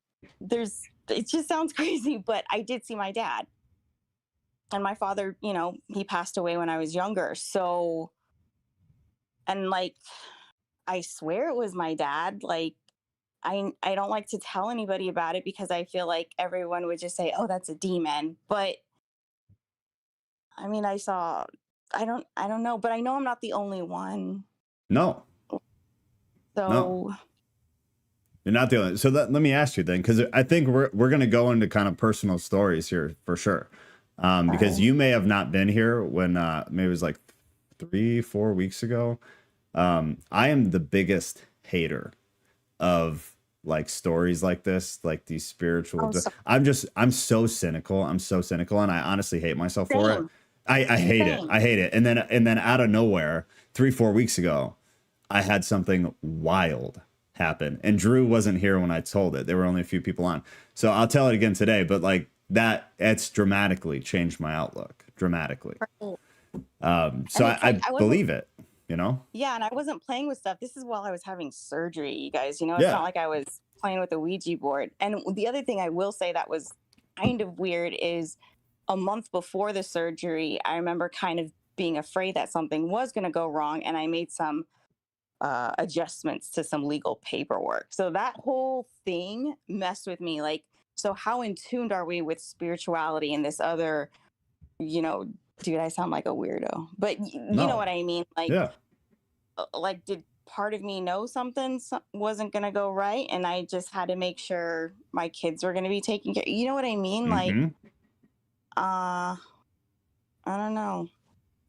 It just sounds crazy, but I did see my dad. And my father, you know, he passed away when I was younger. So, and like, I swear it was my dad. Like, I don't like to tell anybody about it because I feel like everyone would just say, "Oh, that's a demon." But I mean, I don't know, but I know I'm not the only one. No, no, So, you're not the only. So let me ask you then, because I think we're gonna go into kind of personal stories here for sure. all Because right. you may have not been here when maybe it was like 3-4 weeks ago. I am the biggest hater of like stories like this, like these spiritual. Oh, so I'm so cynical. I'm so cynical, and I honestly hate myself for it. same, I hate it. same. I hate it. And then out of nowhere, 3-4 weeks ago, I had something wild happen, and Drew wasn't here when I told it. There were only a few people on, so I'll tell it again today. But like that, it's dramatically changed my outlook dramatically. Right. So And it's I like I wasn't, believe it. You know? yeah, and I wasn't playing with stuff. This is while I was having surgery, you guys. You know, it's not Yeah. like I was playing with a Ouija board. And the other thing I will say that was kind of weird is a month before the surgery, I remember kind of being afraid that something was going to go wrong. And I made some adjustments to some legal paperwork. So that whole thing messed with me. Like, so how in tuned are we with spirituality and this other, you know, dude, I sound like a weirdo, but you know No. what I mean? Yeah. Like did part of me know something wasn't going to go right and I just had to make sure my kids were going to be taken care, you know what I mean? Like Mm-hmm. I don't know,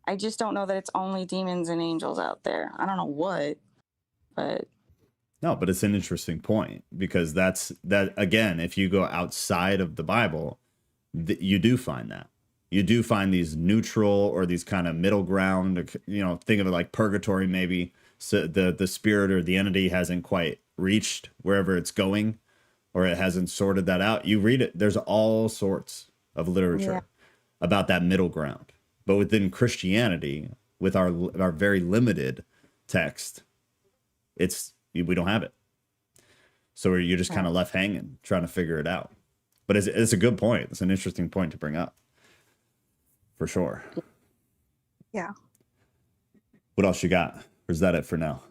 I just don't know that it's only demons and angels out there. I don't know what, but No, but it's an interesting point because that again, if you go outside of the Bible, you do find that. You do find these neutral or these kind of middle ground, you know, think of it like purgatory maybe. So the spirit or the entity hasn't quite reached wherever it's going or it hasn't sorted that out. You read it, there's all sorts of yeah, literature about that middle ground. But within Christianity, with our very limited text, we don't have it. So you're just kind right. of left hanging, trying to figure it out. But it's a good point. It's an interesting point to bring up, for sure. Yeah. What else you got? Or is that it for now?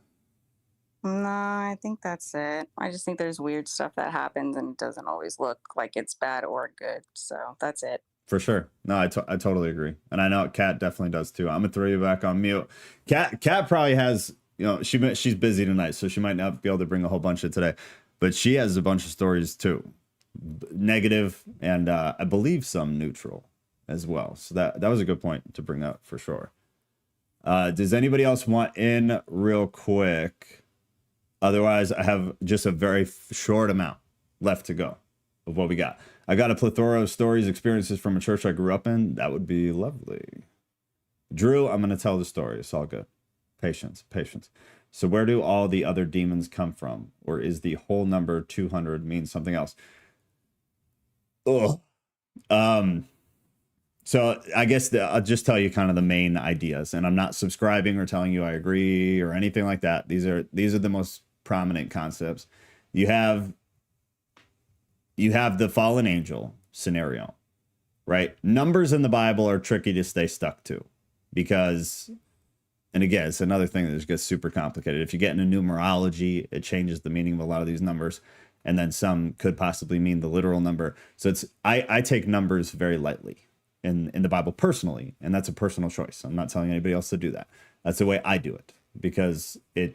No, I think that's it. I just think there's weird stuff that happens and it doesn't always look like it's bad or good. So that's it. For sure. No, I totally agree. And I know Kat definitely does too. I'm going to throw you back on mute. Kat probably has, you know, she's busy tonight, so she might not be able to bring a whole bunch of today. But she has a bunch of stories too. Negative and I believe some neutral as well. So that was a good point to bring up for sure. Does anybody else want in real quick? Otherwise, I have just a very short amount left to go of what we got. I got a plethora of stories, experiences from a church I grew up in. That would be lovely. Drew, I'm going to tell the story. It's all good. Patience. So where do all the other demons come from? Or is the whole number 200 mean something else? Ugh. So I guess I'll just tell you kind of the main ideas, and I'm not subscribing or telling you I agree or anything like that. These are the most prominent concepts. You have the fallen angel scenario, right? Numbers in the Bible are tricky to stay stuck to because, and again, it's another thing that just gets super complicated. If you get into numerology, it changes the meaning of a lot of these numbers, and then some could possibly mean the literal number. So it's I take numbers very lightly in the Bible personally, and that's a personal choice. I'm not telling anybody else to do that. That's the way I do it because I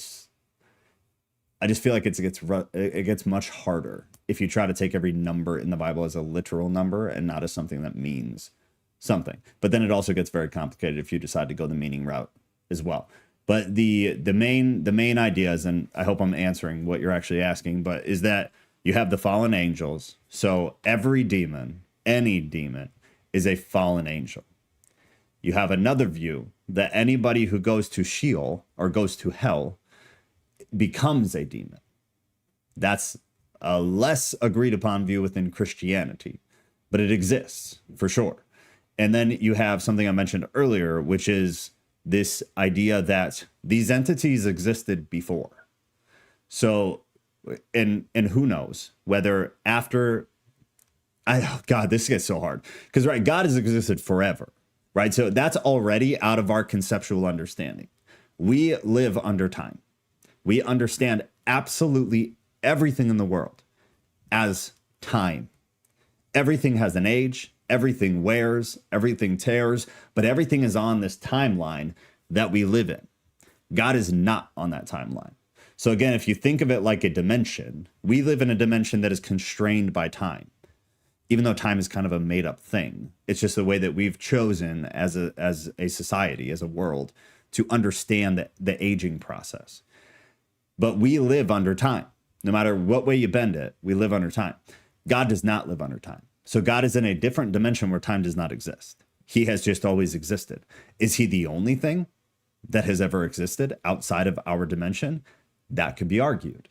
just feel like it gets much harder if you try to take every number in the Bible as a literal number and not as something that means something. But then it also gets very complicated if you decide to go the meaning route as well. But the main ideas, and I hope I'm answering what you're actually asking, but is that you have the fallen angels. So every demon, any demon, is a fallen angel. You have another view that anybody who goes to Sheol or goes to hell becomes a demon. That's a less agreed upon view within Christianity, but it exists for sure. And then you have something I mentioned earlier, which is this idea that these entities existed before. So, and who knows whether after, God, this gets so hard because, right, God has existed forever, right? So that's already out of our conceptual understanding. We live under time. We understand absolutely everything in the world as time. Everything has an age, everything wears, everything tears, but everything is on this timeline that we live in. God is not on that timeline. So again, if you think of it like a dimension, we live in a dimension that is constrained by time. Even though time is kind of a made up thing, it's just the way that we've chosen as a society, as a world, to understand the aging process. But we live under time. No matter what way you bend it, we live under time. God does not live under time. So God is in a different dimension where time does not exist. He has just always existed. Is he the only thing that has ever existed outside of our dimension? That could be argued.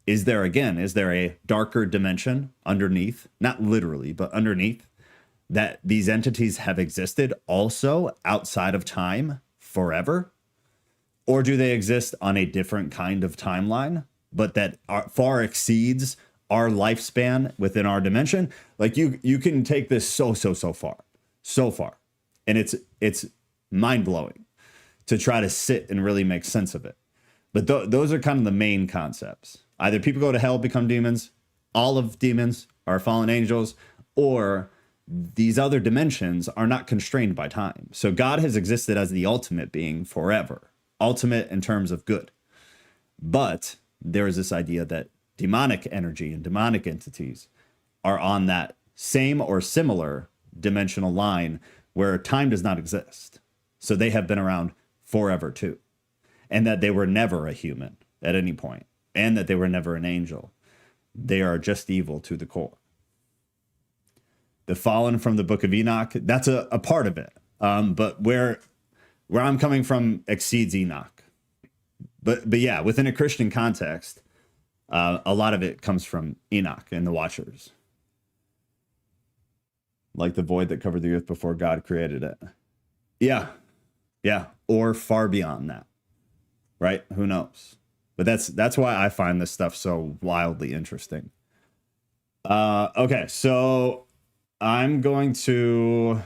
Is there a darker dimension underneath, not literally, but underneath, that these entities have existed also outside of time forever? Or do they exist on a different kind of timeline, but that far exceeds our lifespan within our dimension? Like you can take this so far. And it's mind-blowing to try to sit and really make sense of it. But those are kind of the main concepts. Either people go to hell, become demons, all of demons are fallen angels, or these other dimensions are not constrained by time. So God has existed as the ultimate being forever, ultimate in terms of good. But there is this idea that demonic energy and demonic entities are on that same or similar dimensional line where time does not exist. So they have been around forever too. And that they were never a human at any point, and that they were never an angel. They are just evil to the core. The fallen from the book of Enoch, that's a part of it. But where I'm coming from exceeds Enoch. But yeah, within a Christian context, a lot of it comes from Enoch and the Watchers. Like the void that covered the earth before God created it. Yeah. Or far beyond that. Right? Who knows? But that's why I find this stuff so wildly interesting. Okay, so I'm going to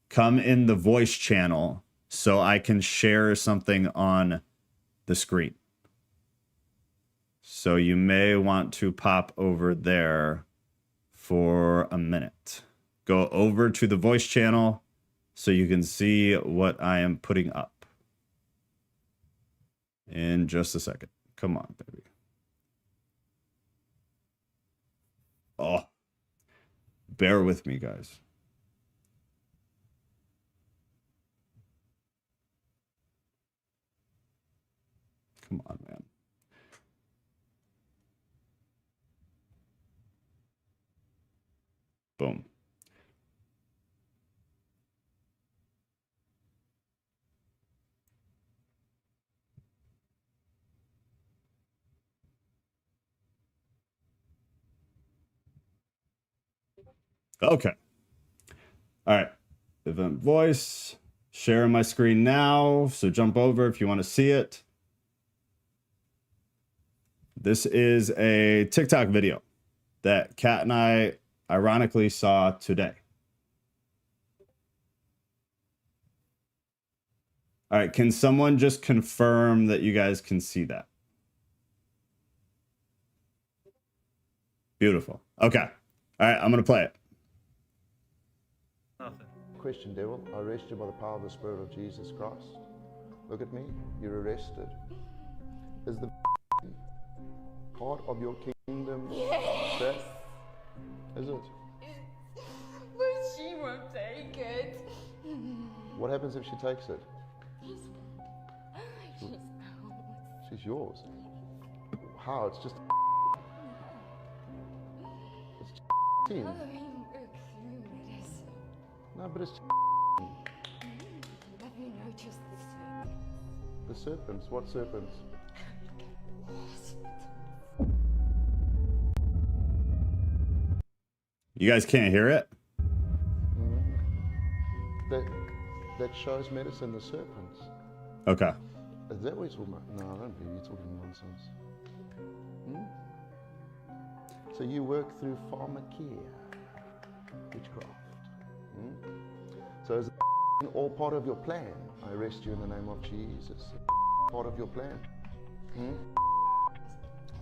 come in the voice channel so I can share something on the screen. So you may want to pop over there for a minute. Go over to the voice channel so you can see what I am putting up. In just a second. Come on, baby. Oh, bear with me, guys. Come on, man. Boom. Okay. All right. Event voice. Sharing my screen now. So jump over if you want to see it. This is a TikTok video that Kat and I ironically saw today. All right. Can someone just confirm that you guys can see that? Beautiful. Okay. All right. I'm going to play it. Nothing. Christian devil, I arrest you by the power of the Spirit of Jesus Christ. Look at me, you're arrested. Is the part of your kingdom set? Is it? But she won't take it. What happens if she takes it? She's ours. She's yours. How? It's just it's team. Mother, he works through medicine. No, but it's Have you noticed the serpent? the serpents. What serpents? You guys can't hear it? That shows medicine, the serpents. Okay. Is that what you're talking about? No, I don't believe you're talking nonsense. So you work through pharmakia, witchcraft. So is it all part of your plan? I arrest you in the name of Jesus. Part of your plan.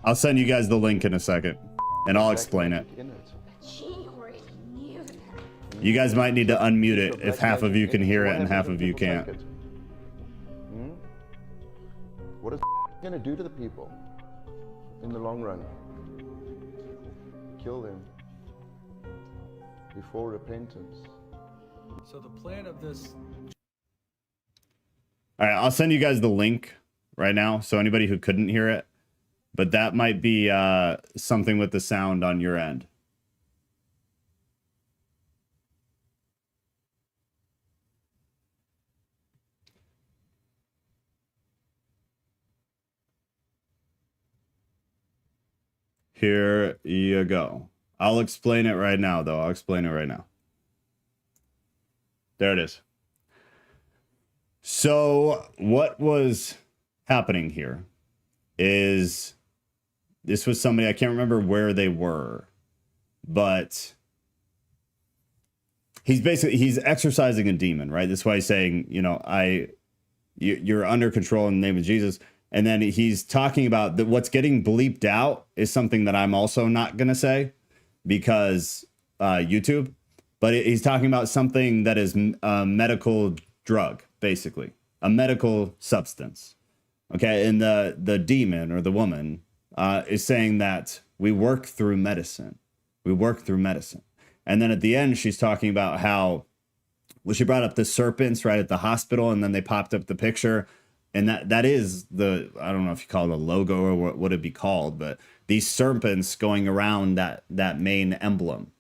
I'll send you guys the link in a second, and I'll explain it. In it. She already knew that. You guys might need to unmute it if half of you can hear it and half of you can't. What is going to do to the people in the long run? Kill them before repentance. So the plan of this. All right, I'll send you guys the link right now, so anybody who couldn't hear it, but that might be something with the sound on your end. Here you go. I'll explain it right now, though. I'll explain it right now. There it is. So what was happening here is this was somebody, I can't remember where they were, but he's exorcising a demon, right? That's why he's saying, you know, you're under control in the name of Jesus. And then he's talking about that what's getting bleeped out is something that I'm also not going to say because YouTube, but he's talking about something that is a medical drug, basically a medical substance. Okay. And the demon or the woman is saying that we work through medicine. We work through medicine. And then at the end, she's talking about how, well, she brought up the serpents right at the hospital, and then they popped up the picture. And that is the, I don't know if you call it a logo or what would it be called, but these serpents going around that main emblem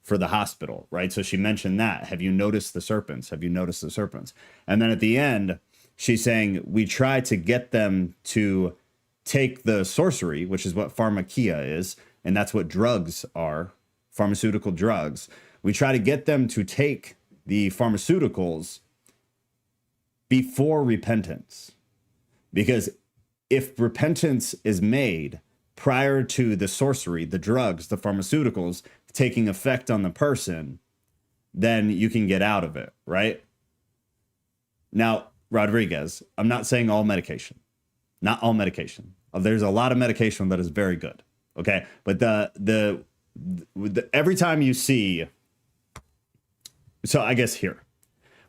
for the hospital, right? So she mentioned that. Have you noticed the serpents? Have you noticed the serpents? And then at the end, she's saying, we try to get them to take the sorcery, which is what pharmakia is, and that's what drugs are, pharmaceutical drugs. We try to get them to take the pharmaceuticals before repentance. Because if repentance is made prior to the sorcery, the drugs, the pharmaceuticals taking effect on the person, then you can get out of it, right? Now, Rodriguez, I'm not saying all medication, not all medication. There's a lot of medication that is very good, okay? But the every time you see, so I guess here,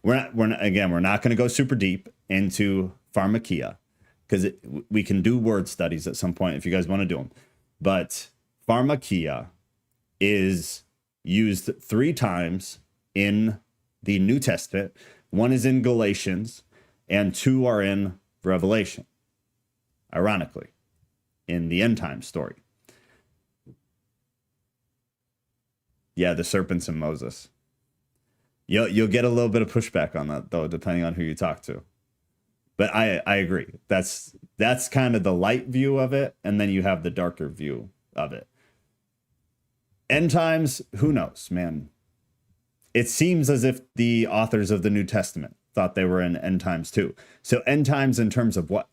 we're not going to go super deep into pharmakia, because we can do word studies at some point if you guys want to do them. But pharmakia is used 3 times in the New Testament. 1 is in Galatians, and 2 are in Revelation, ironically, in the end time story. Yeah, the serpents and Moses. You'll get a little bit of pushback on that, though, depending on who you talk to. But I agree. That's kind of the light view of it, and then you have the darker view of it. End times, who knows, man? it seems as if the authors of the New Testament thought they were in end times too. So end times in terms of what?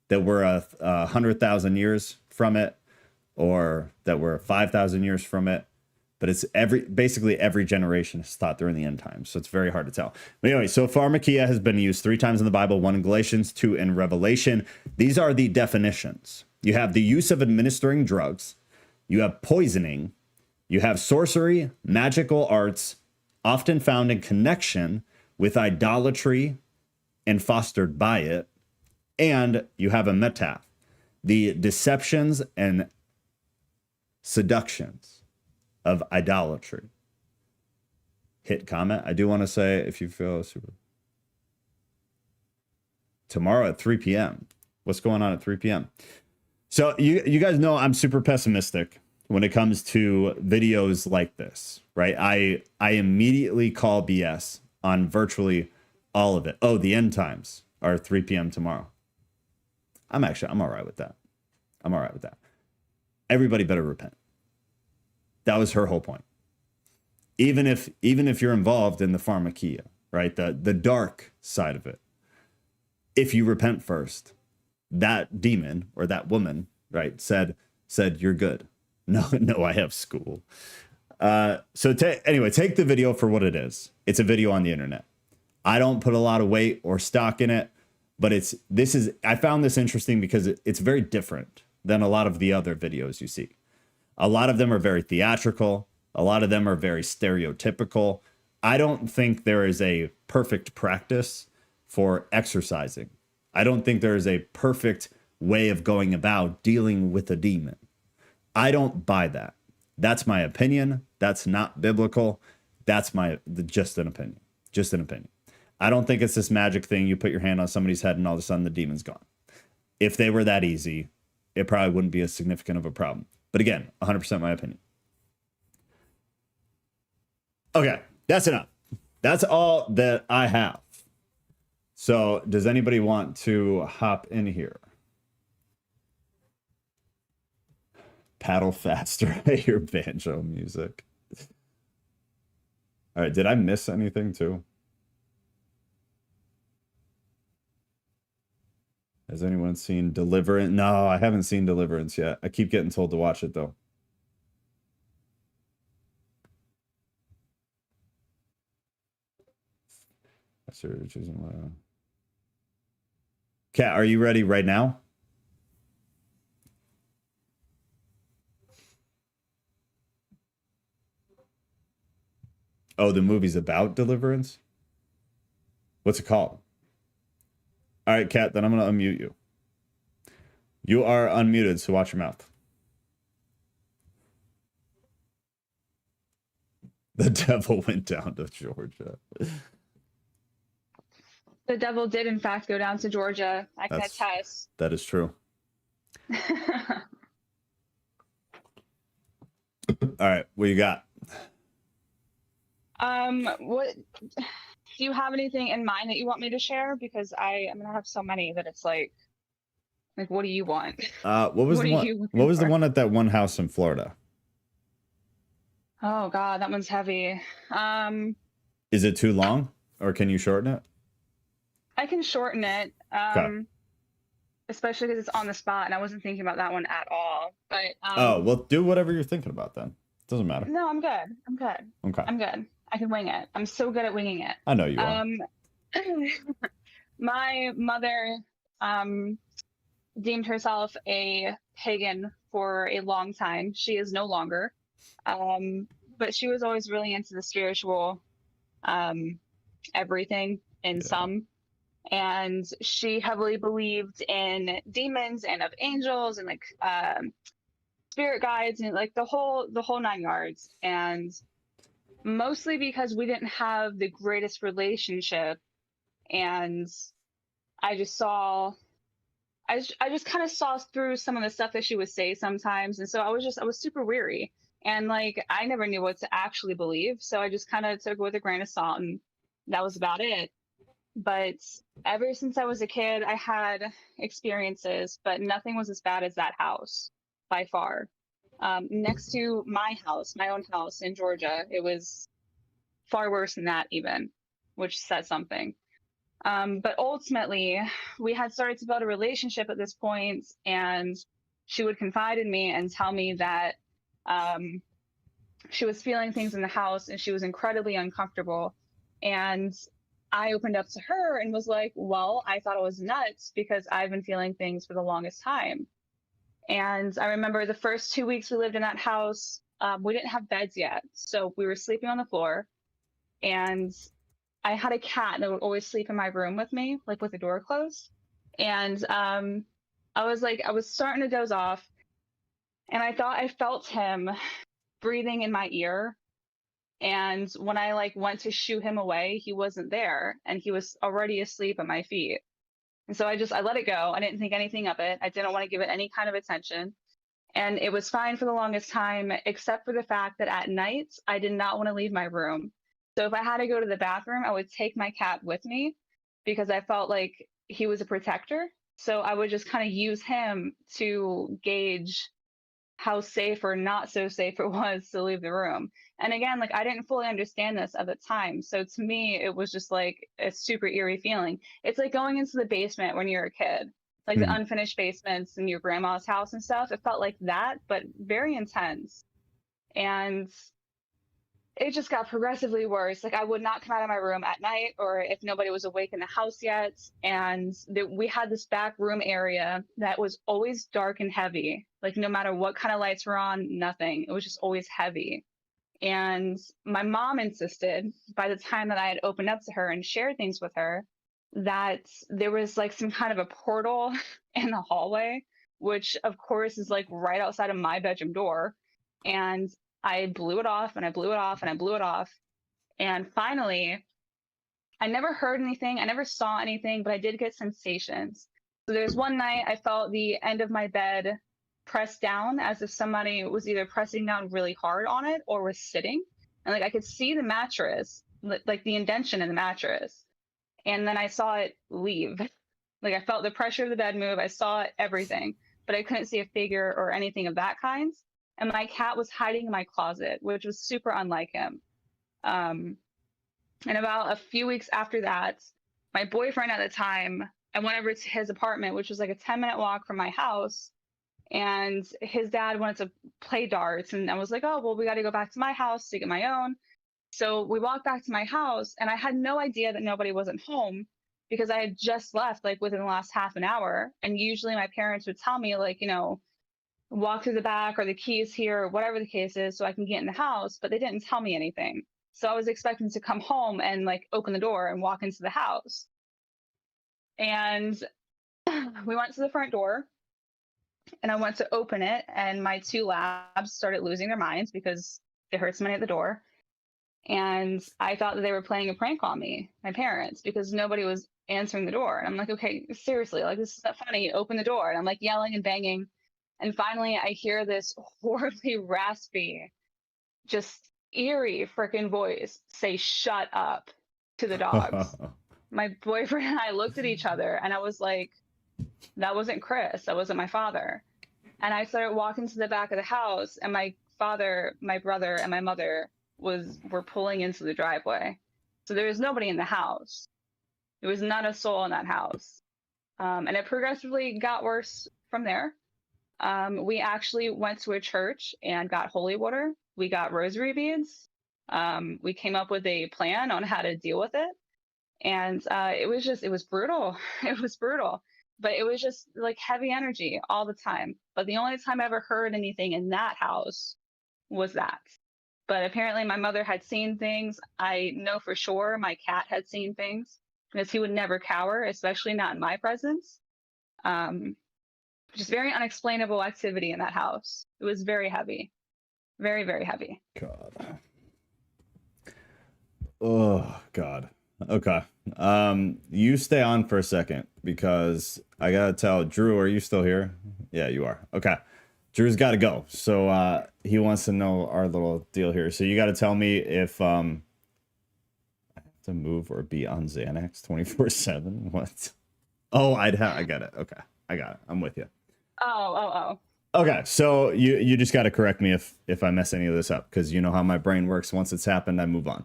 That we're 100,000 years from it, or that we're 5,000 years from it. But it's basically every generation has thought they're in the end times. So it's very hard to tell. But anyway, so pharmakia has been used 3 times in the Bible, 1 in Galatians, 2 in Revelation. These are the definitions. You have the use of administering drugs. You have poisoning. You have sorcery, magical arts, often found in connection with idolatry and fostered by it. And you have a metaph, the deceptions and seductions of idolatry. Hit comment. I do want to say, if you feel super, tomorrow at 3 p.m. What's going on at 3 p.m.? So you guys know I'm super pessimistic when it comes to videos like this, right? I immediately call BS on virtually all of it. Oh, the end times are 3 p.m. tomorrow. I'm all right with that. I'm all right with that. Everybody better repent. That was her whole point. Even if you're involved in the pharmakia, right? The dark side of it. If you repent first, that demon or that woman, right, said you're good. No, I have school. Anyway, take the video for what it is. It's a video on the internet. I don't put a lot of weight or stock in it, but I found this interesting because it's very different than a lot of the other videos you see. A lot of them are very theatrical. A lot of them are very stereotypical. I don't think there is a perfect practice for exorcising. I don't think there is a perfect way of going about dealing with a demon. I don't buy that. That's my opinion. That's not biblical. That's just an opinion. Just an opinion. I don't think it's this magic thing. You put your hand on somebody's head and all of a sudden the demon's gone. If they were that easy, it probably wouldn't be as significant of a problem. But again, 100% my opinion. Okay, that's enough. That's all that I have. So does anybody want to hop in here? Paddle faster. I hear banjo music. All right, did I miss anything too? Has anyone seen Deliverance? No, I haven't seen Deliverance yet. I keep getting told to watch it though. Kat, are you ready right now? Oh, the movie's about Deliverance? What's it called? All right, Kat, then I'm going to unmute you. You are unmuted, so watch your mouth. The devil went down to Georgia. The devil did, in fact, go down to Georgia. I can attest. That is true. All right, what you got? What do you have anything in mind that you want me to share? Because I mean, I have so many that it's like what do you want? What was the one at that one house in Florida? Oh God, that one's heavy. Is it too long, or can you shorten it? I can shorten it. Okay. Especially because it's on the spot, and I wasn't thinking about that one at all. But oh well, do whatever you're thinking about then. Doesn't matter. No, I'm good. I'm good. Okay. I'm good. I can wing it. I'm so good at winging it. I know you are. My mother deemed herself a pagan for a long time. She is no longer. But she was always really into the spiritual everything in some. And she heavily believed in demons and of angels and like spirit guides and like the whole 9 yards. And mostly because we didn't have the greatest relationship, and I just kind of saw through some of the stuff that she would say sometimes, and so I was super weary, and like I never knew what to actually believe, so I just kind of took it with a grain of salt, and that was about it. But ever since I was a kid, I had experiences, but nothing was as bad as that house by far. Next to my house, my own house in Georgia, it was far worse than that even, which says something. But ultimately, we had started to build a relationship at this point, and she would confide in me and tell me that she was feeling things in the house and she was incredibly uncomfortable. And I opened up to her and was like, well, I thought it was nuts because I've been feeling things for the longest time. And I remember the first 2 weeks we lived in that house, we didn't have beds yet. So we were sleeping on the floor, and I had a cat that would always sleep in my room with me, like with the door closed. And I was starting to doze off, and I thought I felt him breathing in my ear. And when I like went to shoo him away, he wasn't there, and he was already asleep at my feet. And so I let it go. I didn't think anything of it. I didn't want to give it any kind of attention. And it was fine for the longest time, except for the fact that at night, I did not want to leave my room. So if I had to go to the bathroom, I would take my cat with me because I felt like he was a protector. So I would just kind of use him to gauge how safe or not so safe it was to leave the room. And again, like I didn't fully understand this at the time. So to me, it was just like a super eerie feeling. It's like going into the basement when you're a kid, like the unfinished basements in your grandma's house and stuff. It felt like that, but very intense. And it just got progressively worse. Like I would not come out of my room at night or if nobody was awake in the house yet. And we had this back room area that was always dark and heavy. Like no matter what kind of lights were on, nothing. It was just always heavy. And my mom insisted by the time that I had opened up to her and shared things with her that there was like some kind of a portal in the hallway, which of course is like right outside of my bedroom door. And I blew it off and I blew it off and I blew it off. And finally, I never heard anything. I never saw anything, but I did get sensations. So there's one night I felt the end of my bed pressed down as if somebody was either pressing down really hard on it or was sitting. And like I could see the mattress, like the indention in the mattress. And then I saw it leave. Like I felt the pressure of the bed move. I saw everything, but I couldn't see a figure or anything of that kind. And my cat was hiding in my closet, which was super unlike him. And about a few weeks after that, my boyfriend at the time, I went over to his apartment, which was like a 10-minute walk from my house. And his dad wanted to play darts. And I was like, oh, well, we got to go back to my house to get my own. So we walked back to my house, and I had no idea that nobody wasn't home because I had just left like within the last half an hour. And usually my parents would tell me like, you know, walk through the back or the keys here or whatever the case is so I can get in the house, but they didn't tell me anything. So I was expecting to come home and like open the door and walk into the house. And we went to the front door and I went to open it, and my two labs started losing their minds because they heard somebody at the door. And I thought that they were playing a prank on me, my parents, because nobody was answering the door. And I'm like, okay, seriously, like this is not funny. Open the door. And I'm like yelling and banging. And finally, I hear this horribly raspy, just eerie freaking voice say, shut up to the dogs. My boyfriend and I looked at each other, and I was like, that wasn't Chris. That wasn't my father. And I started walking to the back of the house, and my father, my brother, and my mother were pulling into the driveway. So there was nobody in the house. There was not a soul in that house. And it progressively got worse from there. We actually went to a church and got holy water. We got rosary beads. We came up with a plan on how to deal with it. And it was brutal. It was brutal. But it was just like heavy energy all the time. But the only time I ever heard anything in that house was that. But apparently my mother had seen things. I know for sure my cat had seen things because he would never cower, especially not in my presence. Just very unexplainable activity in that house. It was very heavy. Very, very heavy. God. Oh, God. Okay. You stay on for a second because I gotta tell Drew, are you still here? Yeah, you are. Okay. Drew's got to go. So he wants to know our little deal here. So you got to tell me if I have to move or be on Xanax 24/7. What? Oh, I got it. Okay. I got it. I'm with you. Oh. Okay. So you just got to correct me if I mess any of this up, because you know how my brain works. Once it's happened, I move on.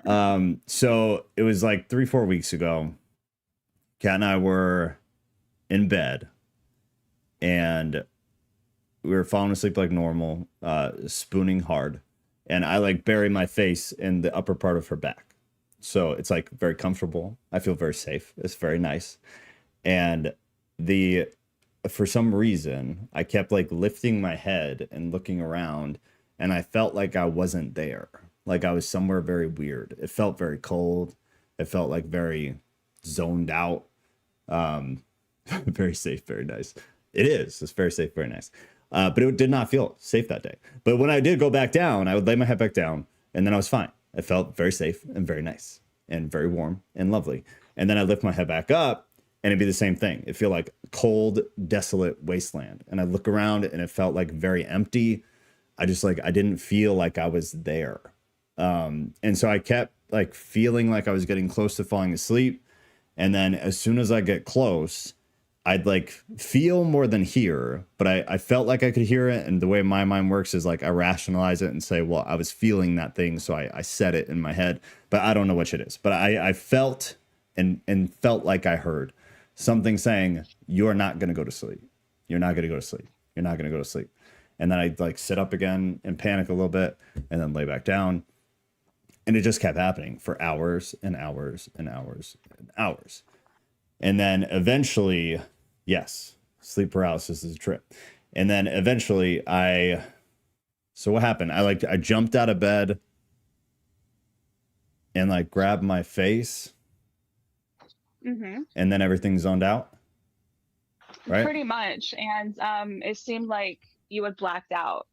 So it was like 3-4 weeks ago. Kat and I were in bed, and we were falling asleep like normal, spooning hard, and I like bury my face in the upper part of her back, so it's like very comfortable. I feel very safe. It's very nice. And for some reason, I kept like lifting my head and looking around, and I felt like I wasn't there. Like I was somewhere very weird. It felt very cold. It felt like very zoned out. Very safe, very nice. It is. It's very safe, very nice. But it did not feel safe that day. But when I did go back down, I would lay my head back down, and then I was fine. It felt very safe and very nice and very warm and lovely. And then I lift my head back up, and it'd be the same thing. It feel like cold, desolate wasteland. And I look around, and it felt like very empty. I didn't feel like I was there. And so I kept like feeling like I was getting close to falling asleep. And then as soon as I get close, I'd like feel more than hear, but I felt like I could hear it. And the way my mind works is like I rationalize it and say, well, I was feeling that thing. So I said it in my head, but I don't know which it is. But I felt and felt like I heard something saying, you're not going to go to sleep. You're not going to go to sleep. You're not going to go to sleep. And then I'd like sit up again and panic a little bit and then lay back down. And it just kept happening for hours and hours and hours and hours. And then eventually, yes, sleep paralysis is a trip. And then eventually so what happened? I jumped out of bed and like grabbed my face. Mm-hmm. And then everything zoned out. Right? Pretty much. And it seemed like you had blacked out.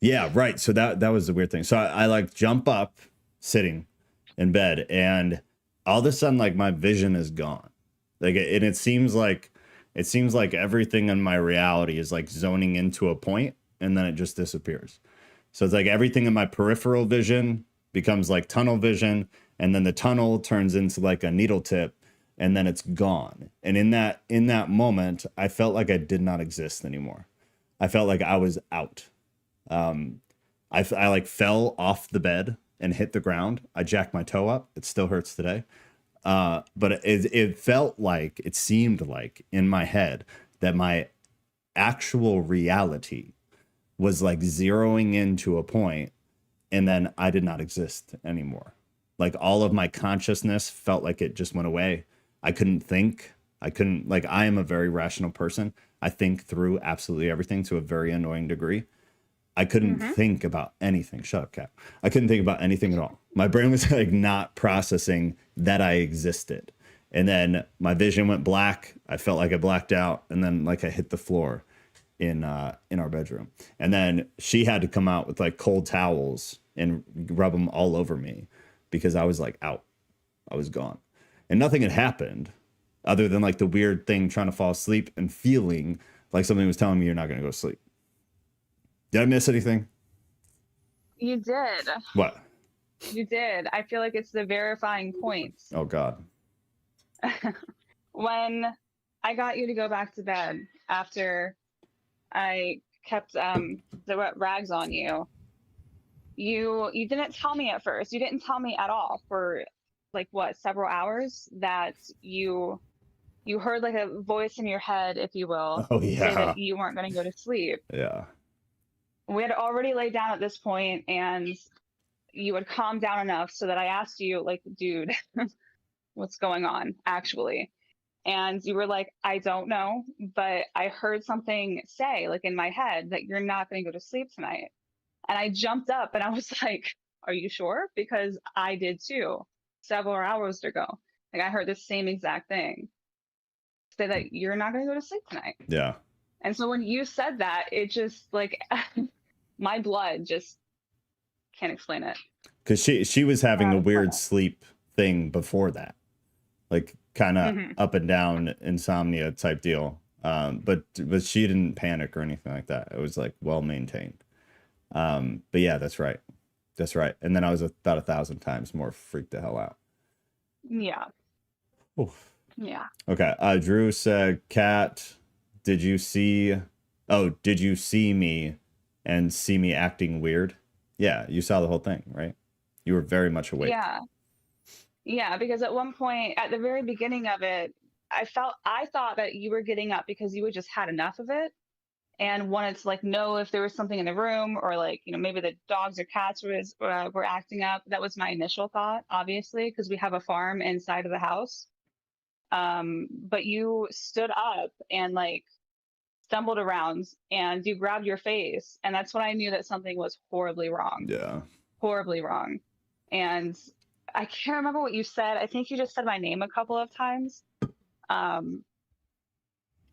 Yeah, right. So that was the weird thing. So I like jump up sitting in bed, and all of a sudden like my vision is gone. Like it seems like everything in my reality is like zoning into a point, and then it just disappears. So it's like everything in my peripheral vision becomes like tunnel vision, and then the tunnel turns into like a needle tip, and then it's gone. And in that moment, I felt like I did not exist anymore. I felt like I was out. I like fell off the bed and hit the ground. I jacked my toe up. It still hurts today. But it seemed like in my head that my actual reality was like zeroing into a point, and then I did not exist anymore. Like all of my consciousness felt like it just went away. I couldn't think. I am a very rational person. I think through absolutely everything to a very annoying degree. I couldn't think about anything. Shut up, Kat. I couldn't think about anything at all. My brain was like not processing that I existed. And then my vision went black. I felt like I blacked out. And then like I hit the floor in our bedroom. And then she had to come out with like cold towels and rub them all over me because I was like out. I was gone. And nothing had happened other than like the weird thing trying to fall asleep and feeling like something was telling me you're not going to go to sleep. Did I miss anything? You did. What? You did. I feel like it's the verifying points. Oh, God. When I got you to go back to bed after I kept the wet rags on you, you didn't tell me at first. You didn't tell me at all for like what, several hours that you heard like a voice in your head, if you will, say that you weren't going to go to sleep. Yeah. We had already laid down at this point, and you had calmed down enough so that I asked you, like, dude, what's going on, actually? And you were like, I don't know, but I heard something say, like, in my head that you're not going to go to sleep tonight. And I jumped up and I was like, are you sure? Because I did too, several hours ago. Like, I heard the same exact thing. Say that you're not going to go to sleep tonight. Yeah. And so when you said that, it just like my blood just can't explain it. Because she was having a weird sleep thing before that, like kind of up and down insomnia type deal. But she didn't panic or anything like that. It was like well maintained. But yeah, that's right. That's right. And then I was about 1,000 times more freaked the hell out. Yeah. Oof. Yeah. Okay. Drew said, Kat, did you see me and see me acting weird? Yeah, you saw the whole thing, right? You were very much awake. Yeah. Yeah, because at one point, at the very beginning of it, I thought that you were getting up because you had just had enough of it and wanted to like know if there was something in the room or like, you know, maybe the dogs or cats were acting up. That was my initial thought, obviously, because we have a farm inside of the house. But you stood up and like stumbled around and you grabbed your face, and that's when I knew that something was horribly wrong. Yeah. Horribly wrong. And I can't remember what you said. I think you just said my name a couple of times.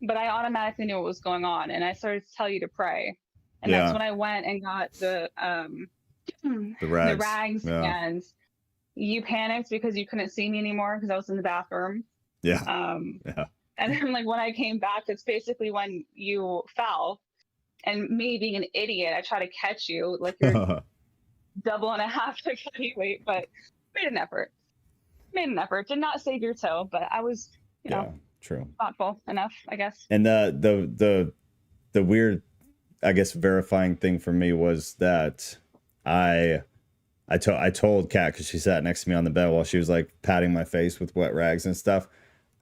But I automatically knew what was going on, and I started to tell you to pray. And that's Yeah. when I went and got the rags. the rags, Yeah. and you panicked because you couldn't see me anymore because I was in the bathroom. Yeah. Yeah. And then like when I came back, it's basically when you fell, and me being an idiot, I tried to catch you like you're double and a half the body weight, but made an effort. Did not save your toe, but I was, you know, true. thoughtful enough, I guess. And the weird, I guess, verifying thing for me was that I told Kat, because she sat next to me on the bed while she was like patting my face with wet rags and stuff.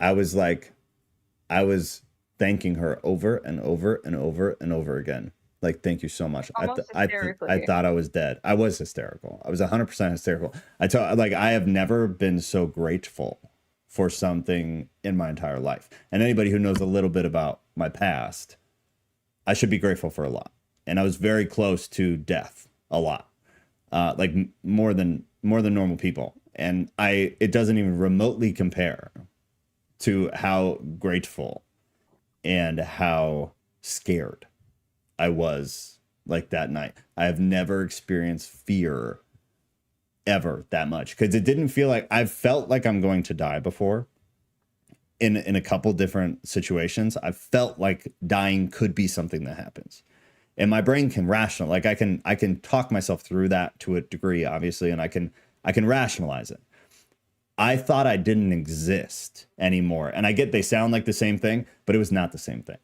I was thanking her over and over and over and over again. Like, thank you so much. I thought I was dead. I was hysterical. I was 100% hysterical. I have never been so grateful for something in my entire life. And anybody who knows a little bit about my past, I should be grateful for a lot. And I was very close to death a lot, like more than normal people. And it doesn't even remotely compare to how grateful and how scared I was like that night. I have never experienced fear ever that much, because it didn't feel like, I've felt like I'm going to die before in a couple different situations. I felt like dying could be something that happens, and my brain can rational, like I can talk myself through that to a degree, obviously, and I can rationalize it. I thought I didn't exist anymore. And I get they sound like the same thing, but it was not the same thing.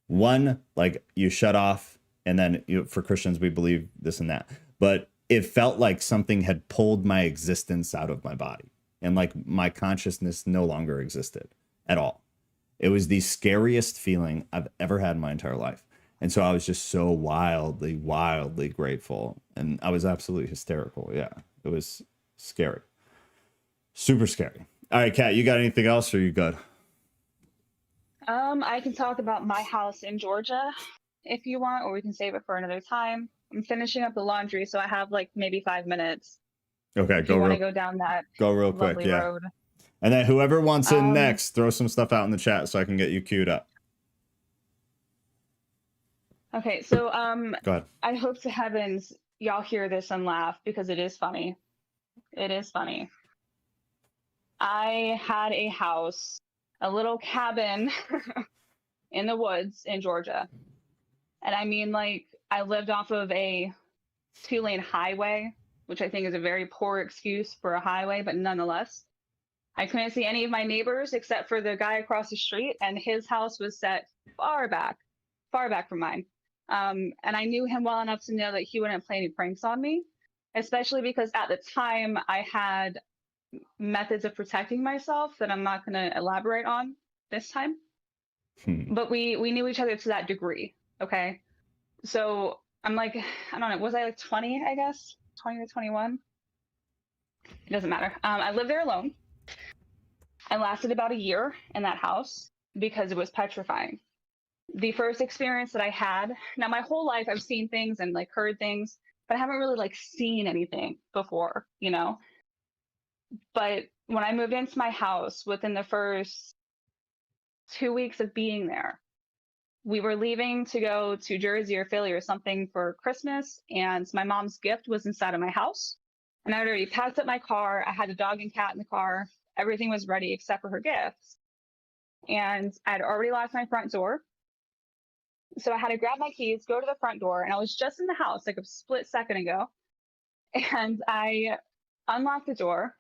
One, like you shut off, and then for Christians, we believe this and that. But it felt like something had pulled my existence out of my body, and like my consciousness no longer existed at all. It was the scariest feeling I've ever had in my entire life. And so I was just so wildly, wildly grateful. And I was absolutely hysterical. Yeah, it was scary. Super scary. All right, Kat, you got anything else, or are you good? I can talk about my house in Georgia if you want, or we can save it for another time. I'm finishing up the laundry, so I have like maybe 5 minutes. Okay, if you want to go down that real quick, yeah. road. And then whoever wants in next, throw some stuff out in the chat so I can get you queued up. Okay, so go ahead. I hope to heavens y'all hear this and laugh, because it is funny. It is funny. I had a house, a little cabin in the woods in Georgia. And I mean, like, I lived off of a 2-lane highway, which I think is a very poor excuse for a highway, but nonetheless, I couldn't see any of my neighbors except for the guy across the street, and his house was set far back from mine. And I knew him well enough to know that he wouldn't play any pranks on me, especially because at the time I had methods of protecting myself that I'm not going to elaborate on this time. But we knew each other to that degree. Okay. So I'm like, I don't know, was I like 20, I guess? 20 or 21? It doesn't matter. I lived there alone. I lasted about a year in that house because it was petrifying. The first experience that I had, now my whole life I've seen things and like heard things, but I haven't really like seen anything before, you know? But when I moved into my house, within the first 2 weeks of being there, we were leaving to go to Jersey or Philly or something for Christmas, and my mom's gift was inside of my house. And I had already packed up my car. I had a dog and cat in the car. Everything was ready except for her gifts. And I had already locked my front door. So I had to grab my keys, go to the front door, and I was just in the house like a split second ago. And I unlocked the door.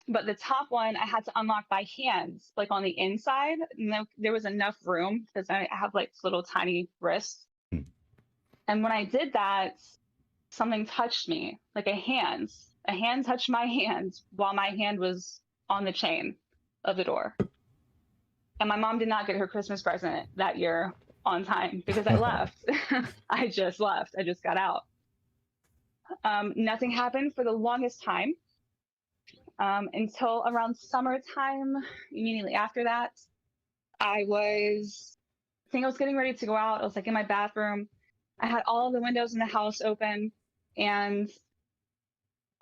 But the top one, I had to unlock by hand, like on the inside. No, there was enough room because I have like little tiny wrists. And when I did that, something touched me, like a hand. A hand touched my hand while my hand was on the chain of the door. And my mom did not get her Christmas present that year on time because I left. I just left. I just got out. Nothing happened for the longest time until around summertime. Immediately after that, I think I was getting ready to go out. I was like in my bathroom. I had all of the windows in the house open, and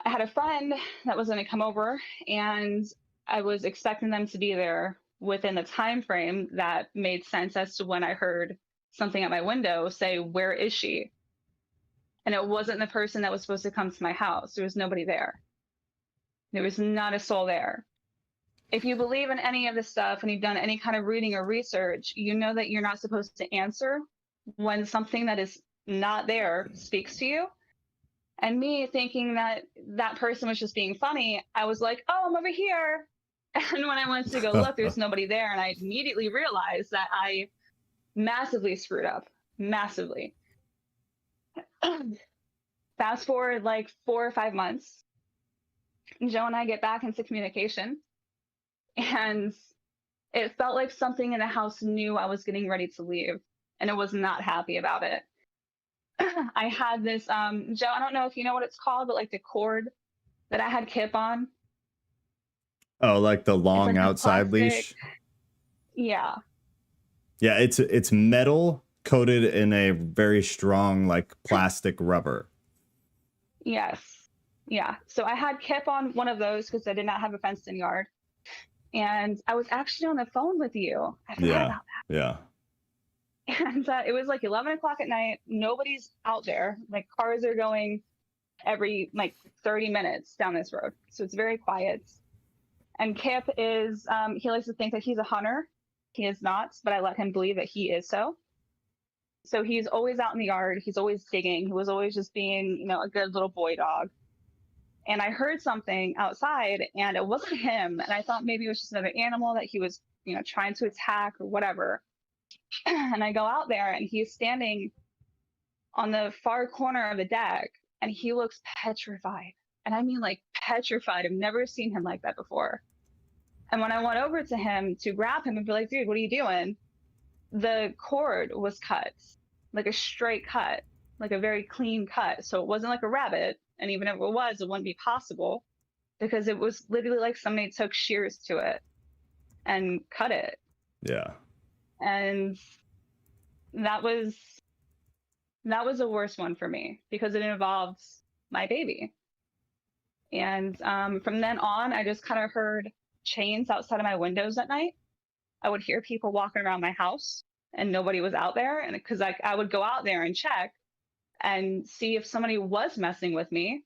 I had a friend that was going to come over, and I was expecting them to be there within the time frame that made sense as to when I heard something at my window say, "Where is she?" And it wasn't the person that was supposed to come to my house. There was nobody there. There was not a soul there. If you believe in any of this stuff and you've done any kind of reading or research, you know that you're not supposed to answer when something that is not there speaks to you. And me thinking that that person was just being funny, I was like, "Oh, I'm over here." And when I went to go look, there's nobody there. And I immediately realized that I massively screwed up. Massively. Fast forward like 4 or 5 months, Joe and I get back into communication, and it felt like something in the house knew I was getting ready to leave, and it was not happy about it. I had this, Joe, I don't know if you know what it's called, but like the cord that I had Kip on. Oh, like the long like outside plastic. leash? Yeah. Yeah, it's metal coated in a very strong like plastic rubber. Yes. Yeah. So I had Kip on one of those because I did not have a fenced in yard. And I was actually on the phone with you. I forgot about that. Yeah. And it was like 11 o'clock at night. Nobody's out there. Like cars are going every like 30 minutes down this road. So it's very quiet. And Kip is, he likes to think that he's a hunter. He is not, but I let him believe that he is so. So he's always out in the yard. He's always digging. He was always just being, you know, a good little boy dog. And I heard something outside, and it wasn't him. And I thought maybe it was just another animal that he was, you know, trying to attack or whatever. And I go out there, and he's standing on the far corner of the deck, and he looks petrified. And I mean, like, petrified. I've never seen him like that before. And when I went over to him to grab him and be like, "Dude, what are you doing?" The cord was cut, like a straight cut, like a very clean cut. So it wasn't like a rabbit. And even if it was, it wouldn't be possible because it was literally like somebody took shears to it and cut it. Yeah. And that was a worse one for me because it involved my baby. And from then on, I just kind of heard chains outside of my windows at night. I would hear people walking around my house and nobody was out there. And because I would go out there and check and see if somebody was messing with me.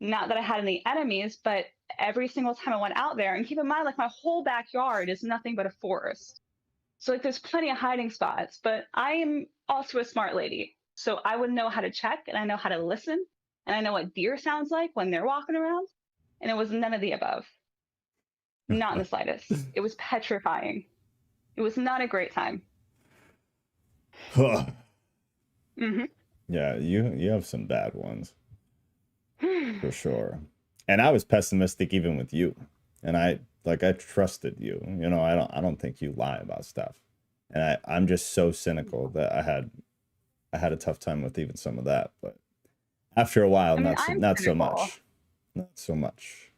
Not that I had any enemies, but every single time I went out there, and keep in mind, like my whole backyard is nothing but a forest. So like there's plenty of hiding spots, but I am also a smart lady. So I would know how to check, and I know how to listen, and I know what deer sounds like when they're walking around. And it was none of the above. Not in the slightest. It was petrifying. It was not a great time. Mm-hmm. Yeah, you have some bad ones. For sure. And I was pessimistic even with you. And I trusted you. You know, I don't think you lie about stuff. And I'm just so cynical that I had a tough time with even some of that. But after a while, not so much. Not so much.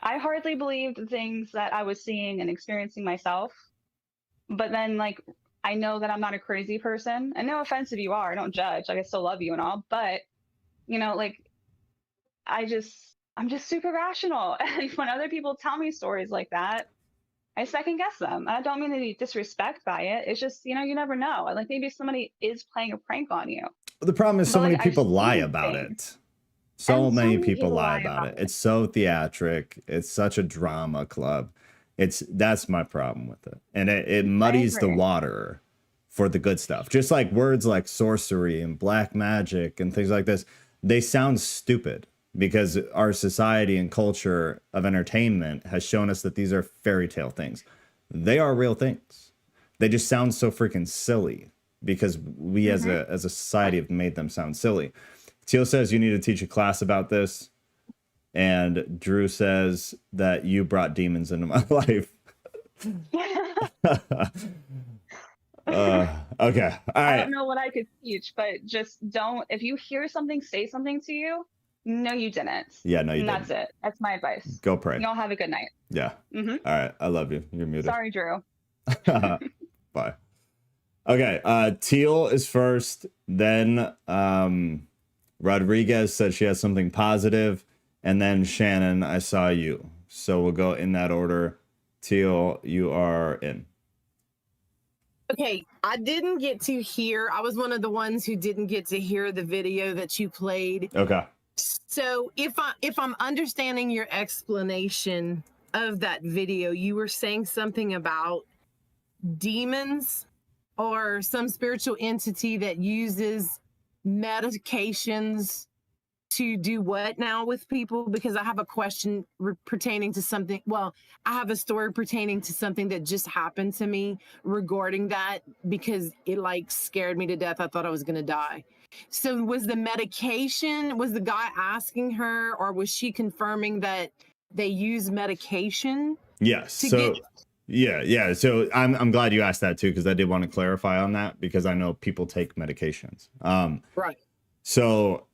I hardly believed the things that I was seeing and experiencing myself. But then, like, I know that I'm not a crazy person. And no offense if you are, I don't judge. Like, I still love you and all. But, you know, like, I'm just super rational. And when other people tell me stories like that, I second guess them. I don't mean to be disrespect by it. It's just, you know, you never know. Like, maybe somebody is playing a prank on you. The problem is so many people lie about it. So many people lie about it. It's so theatric. It's such a drama club. That's my problem with it. And it muddies the water for the good stuff. Just like words like sorcery and black magic and things like this, they sound stupid because our society and culture of entertainment has shown us that these are fairy tale things. They are real things. They just sound so freaking silly because we as a society have made them sound silly. Teal says you need to teach a class about this. And Drew says that you brought demons into my life. Okay. All I right. don't know what I could teach, but just don't. If you hear something, say something to you. No, you didn't. Yeah, no, you and didn't. That's it. That's my advice. Go pray. Y'all have a good night. Yeah. Mm-hmm. All right. I love you. You're muted. Sorry, Drew. Bye. Okay. Teal is first. Then Rodriguez said she has something positive. And then Shannon, I saw you. So we'll go in that order. Teal, you are in. Okay, I didn't get to hear. I was one of the ones who didn't get to hear the video that you played. Okay. So if I'm understanding your explanation of that video, you were saying something about demons or some spiritual entity that uses medications to do what now with people? Because I have a question pertaining to something. Well, I have a story pertaining to something that just happened to me regarding that, because it like scared me to death. I thought I was going to die. So was the medication, was the guy asking her, or was she confirming that they use medication? Yes. So yeah. So I'm glad you asked that too, because I did want to clarify on that, because I know people take medications. Right. So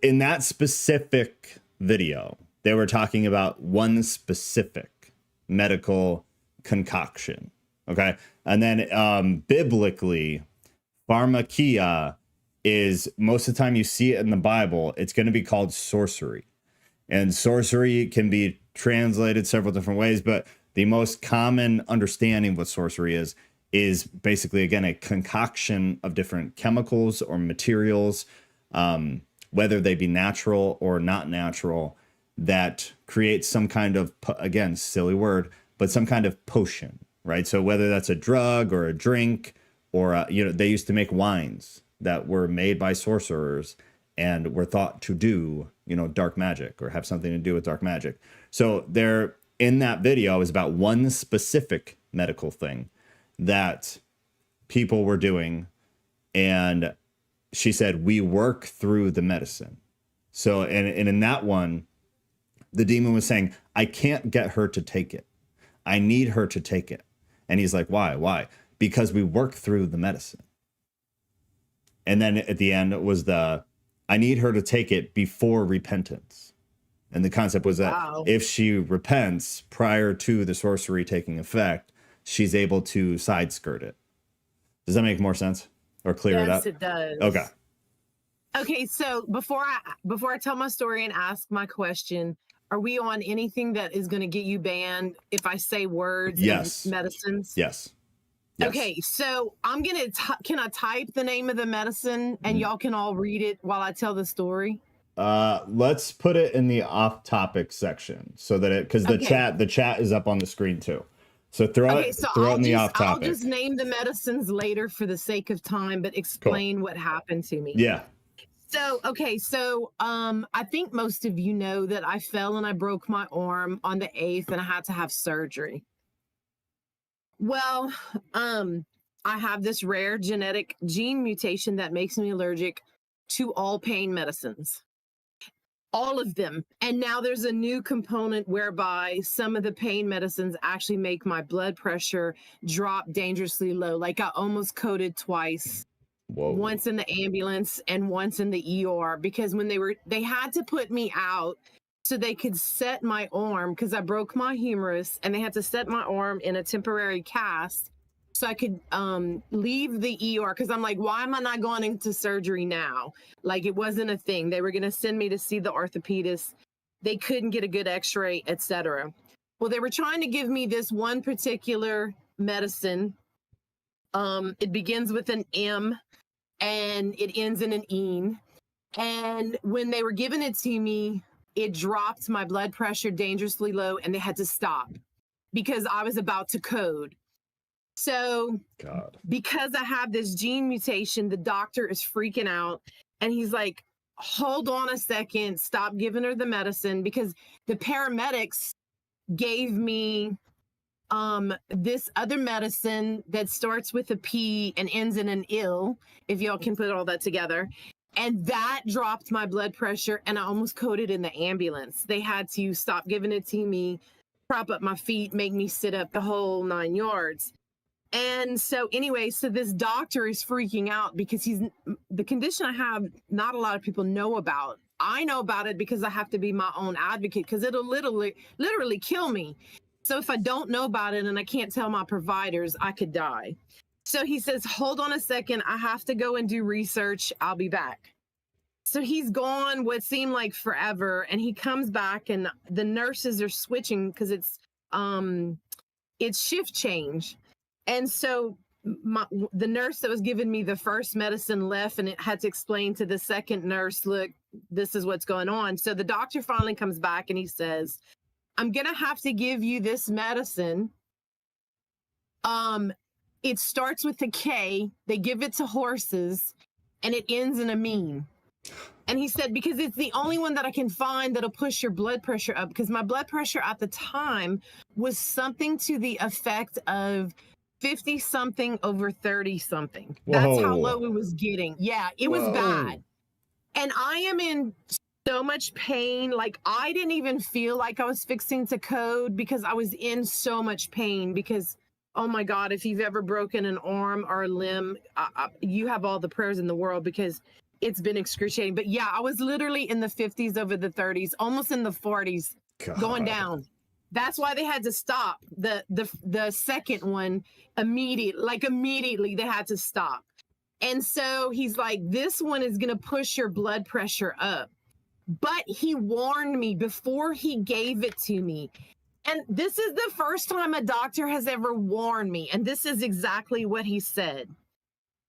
in that specific video, they were talking about one specific medical concoction. Okay. And then biblically, pharmakia is, most of the time you see it in the Bible, it's going to be called sorcery. And sorcery can be translated several different ways, but the most common understanding of what sorcery is basically, again, a concoction of different chemicals or materials, whether they be natural or not natural, that create some kind of, again, silly word, but some kind of potion, right? So whether that's a drug or a drink, or, they used to make wines that were made by sorcerers and were thought to do, dark magic, or have something to do with dark magic. So there, in that video, is about one specific medical thing that people were doing. And she said, we work through the medicine. So, and in that one, the demon was saying, I can't get her to take it. I need her to take it. And he's like, why? Because we work through the medicine. And then at the end was I need her to take it before repentance. And the concept was that if she repents prior to the sorcery taking effect, she's able to side skirt it. Does that make more sense? Or clear it up? Yes, it does. Okay. Okay, so before I tell my story and ask my question, are we on anything that is going to get you banned if I say words and medicines? Yes. Okay, so I'm going to, can I type the name of the medicine and y'all can all read it while I tell the story? Let's put it in the off topic section so that because the chat is up on the screen too. So throw it in the off topic. I'll just name the medicines later for the sake of time, but explain what happened to me. Yeah. So, I think most of you know that I fell and I broke my arm on the 8th and I had to have surgery. Well, I have this rare genetic gene mutation that makes me allergic to all pain medicines. All of them. And now there's a new component whereby some of the pain medicines actually make my blood pressure drop dangerously low. Like I almost coded twice. Whoa. Once in the ambulance and once in the ER, because when they had to put me out so they could set my arm, because I broke my humerus, and they had to set my arm in a temporary cast so I could leave the ER, because I'm like, why am I not going into surgery now? Like, it wasn't a thing. They were going to send me to see the orthopedist. They couldn't get a good x-ray, etc. Well, they were trying to give me this one particular medicine. It begins with an M and it ends in an "een." And when they were giving it to me, it dropped my blood pressure dangerously low, and they had to stop because I was about to code. So because I have this gene mutation, the doctor is freaking out, and he's like, hold on a second, stop giving her the medicine, because the paramedics gave me this other medicine that starts with a P and ends in an ill, if y'all can put all that together. And that dropped my blood pressure, and I almost coded in the ambulance. They had to stop giving it to me, prop up my feet, make me sit up, the whole 9 yards. And so anyway, so this doctor is freaking out because the condition I have, not a lot of people know about. I know about it because I have to be my own advocate, because it'll literally kill me. So if I don't know about it and I can't tell my providers, I could die. So he says, hold on a second. I have to go and do research. I'll be back. So he's gone what seemed like forever. And he comes back, and the nurses are switching because it's shift change. And so the nurse that was giving me the first medicine left, and it had to explain to the second nurse, look, this is what's going on. So the doctor finally comes back and he says, I'm going to have to give you this medicine. It starts with a K. They give it to horses, and it ends in a mean. And he said, because it's the only one that I can find that'll push your blood pressure up, because my blood pressure at the time was something to the effect of 50 something over 30 something. That's how low it was getting. Yeah, it was bad. And I am in so much pain. Like, I didn't even feel like I was fixing to code because I was in so much pain. Because, oh my God, if you've ever broken an arm or a limb, you have all the prayers in the world, because it's been excruciating. But yeah, I was literally in the 50s over the 30s, almost in the 40s, going down. That's why they had to stop the second one immediately they had to stop. And so he's like, this one is going to push your blood pressure up. But he warned me before he gave it to me. And this is the first time a doctor has ever warned me. And this is exactly what he said.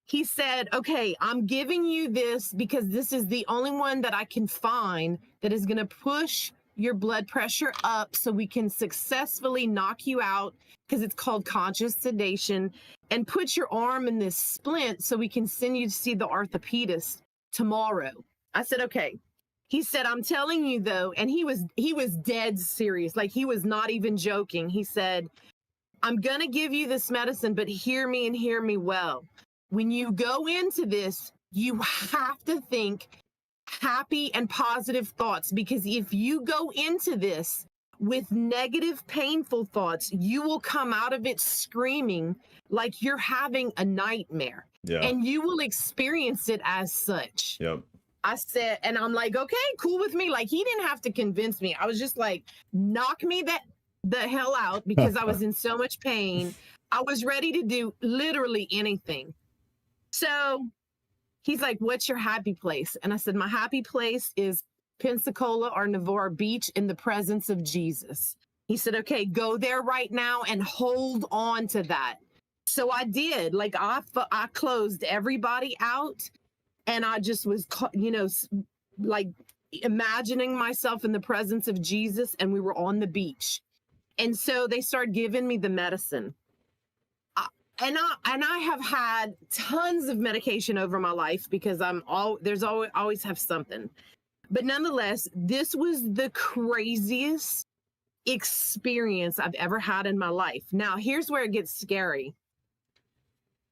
He said, okay, I'm giving you this because this is the only one that I can find that is going to push your blood pressure up so we can successfully knock you out, because it's called conscious sedation, and put your arm in this splint so we can send you to see the orthopedist tomorrow. I said, okay. He said, I'm telling you though, and he was dead serious. Like, he was not even joking. He said, I'm going to give you this medicine, but hear me and hear me well. When you go into this, you have to think happy and positive thoughts, because if you go into this with negative, painful thoughts, you will come out of it screaming like you're having a nightmare. Yeah. And you will experience it as such. Yep. I said, and I'm like, okay, cool with me. Like, he didn't have to convince me. I was just like, knock me the hell out, because I was in so much pain. I was ready to do literally anything. So he's like, what's your happy place? And I said, my happy place is Pensacola or Navarre Beach in the presence of Jesus. He said, okay, go there right now and hold on to that. So I did. Like, I closed everybody out, and I just was, like imagining myself in the presence of Jesus, and we were on the beach. And so they started giving me the medicine. And I have had tons of medication over my life, because there's always have something. But nonetheless, this was the craziest experience I've ever had in my life. Now, here's where it gets scary.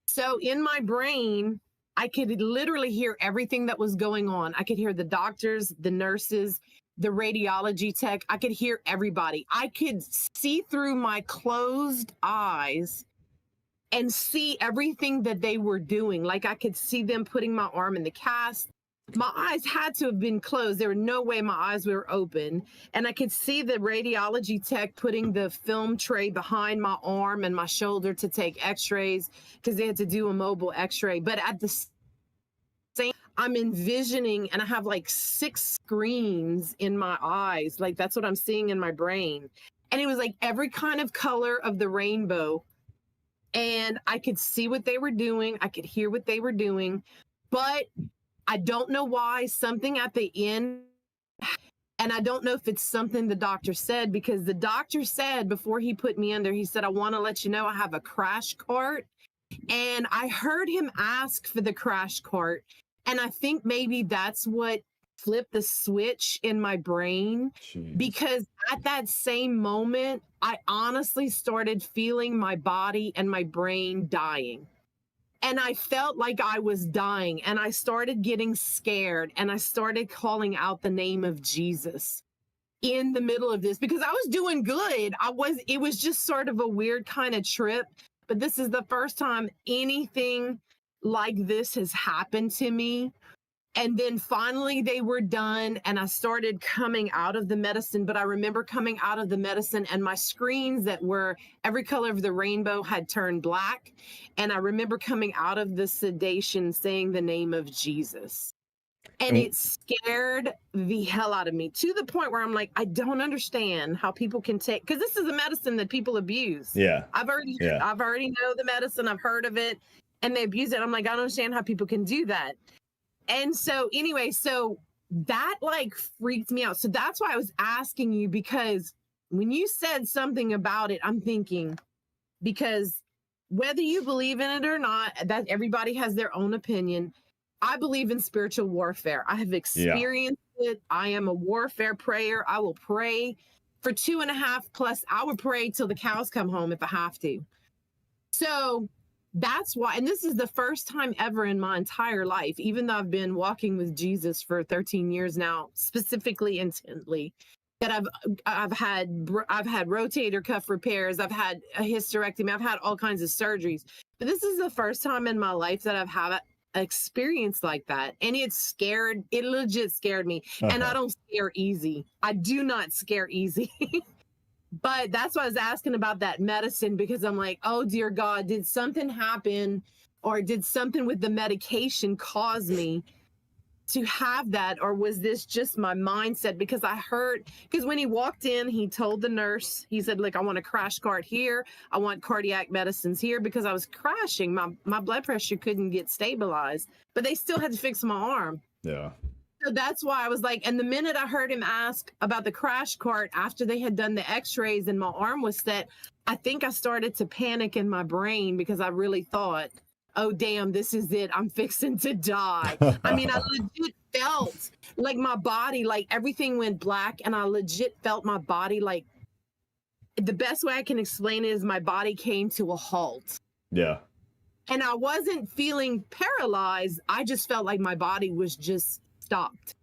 So in my brain, I could literally hear everything that was going on. I could hear the doctors, the nurses, the radiology tech. I could hear everybody. I could see through my closed eyes and see everything that they were doing. Like, I could see them putting my arm in the cast. My eyes had to have been closed. There were no way my eyes were open. And I could see the radiology tech putting the film tray behind my arm and my shoulder to take x-rays, because they had to do a mobile x-ray. But at the same, I'm envisioning, and I have like 6 screens in my eyes. Like, that's what I'm seeing in my brain. And it was like every kind of color of the rainbow. And I could see what they were doing. I could hear what they were doing. But I don't know why, something at the end, and I don't know if it's something the doctor said, because the doctor said before he put me under, he said, I want to let you know I have a crash cart. And I heard him ask for the crash cart. And I think maybe that's what flipped the switch in my brain. Jeez. Because at that same moment, I honestly started feeling my body and my brain dying. And I felt like I was dying, and I started getting scared, and I started calling out the name of Jesus in the middle of this because I was doing good. It was just sort of a weird kind of trip, but this is the first time anything like this has happened to me. And then finally they were done and I started coming out of the medicine, but I remember coming out of the medicine and my screens that were every color of the rainbow had turned black. And I remember coming out of the sedation saying the name of Jesus. And it scared the hell out of me to the point where I'm like, I don't understand how people can take, because this is a medicine that people abuse. Yeah. I've already know the medicine. I've heard of it and they abuse it. I'm like, I don't understand how people can do that. And so anyway, so that like freaked me out. So that's why I was asking you, because when you said something about it, I'm thinking, because whether you believe in it or not, that everybody has their own opinion. I believe in spiritual warfare. I have experienced it. I am a warfare prayer. I will pray for 2.5+ I would pray till the cows come home if I have to. So that's why, and this is the first time ever in my entire life, even though I've been walking with Jesus for 13 years now, specifically intently, that I've had rotator cuff repairs, I've had a hysterectomy, I've had all kinds of surgeries. But this is the first time in my life that I've had an experience like that. And it legit scared me. And I don't scare easy. I do not scare easy. But that's why I was asking about that medicine, because I'm like, oh, dear God, did something happen or did something with the medication cause me to have that? Or was this just my mindset? Because when he walked in, he told the nurse, he said, like, I want a crash cart here. I want cardiac medicines here, because I was crashing. My blood pressure couldn't get stabilized, but they still had to fix my arm. Yeah. So that's why I was like, and the minute I heard him ask about the crash cart after they had done the x-rays and my arm was set, I think I started to panic in my brain, because I really thought, oh, damn, this is it. I'm fixing to die. I mean, I legit felt like my body, like everything went black, and I legit felt my body, like, the best way I can explain it is my body came to a halt. Yeah. And I wasn't feeling paralyzed. I just felt like my body was just stopped,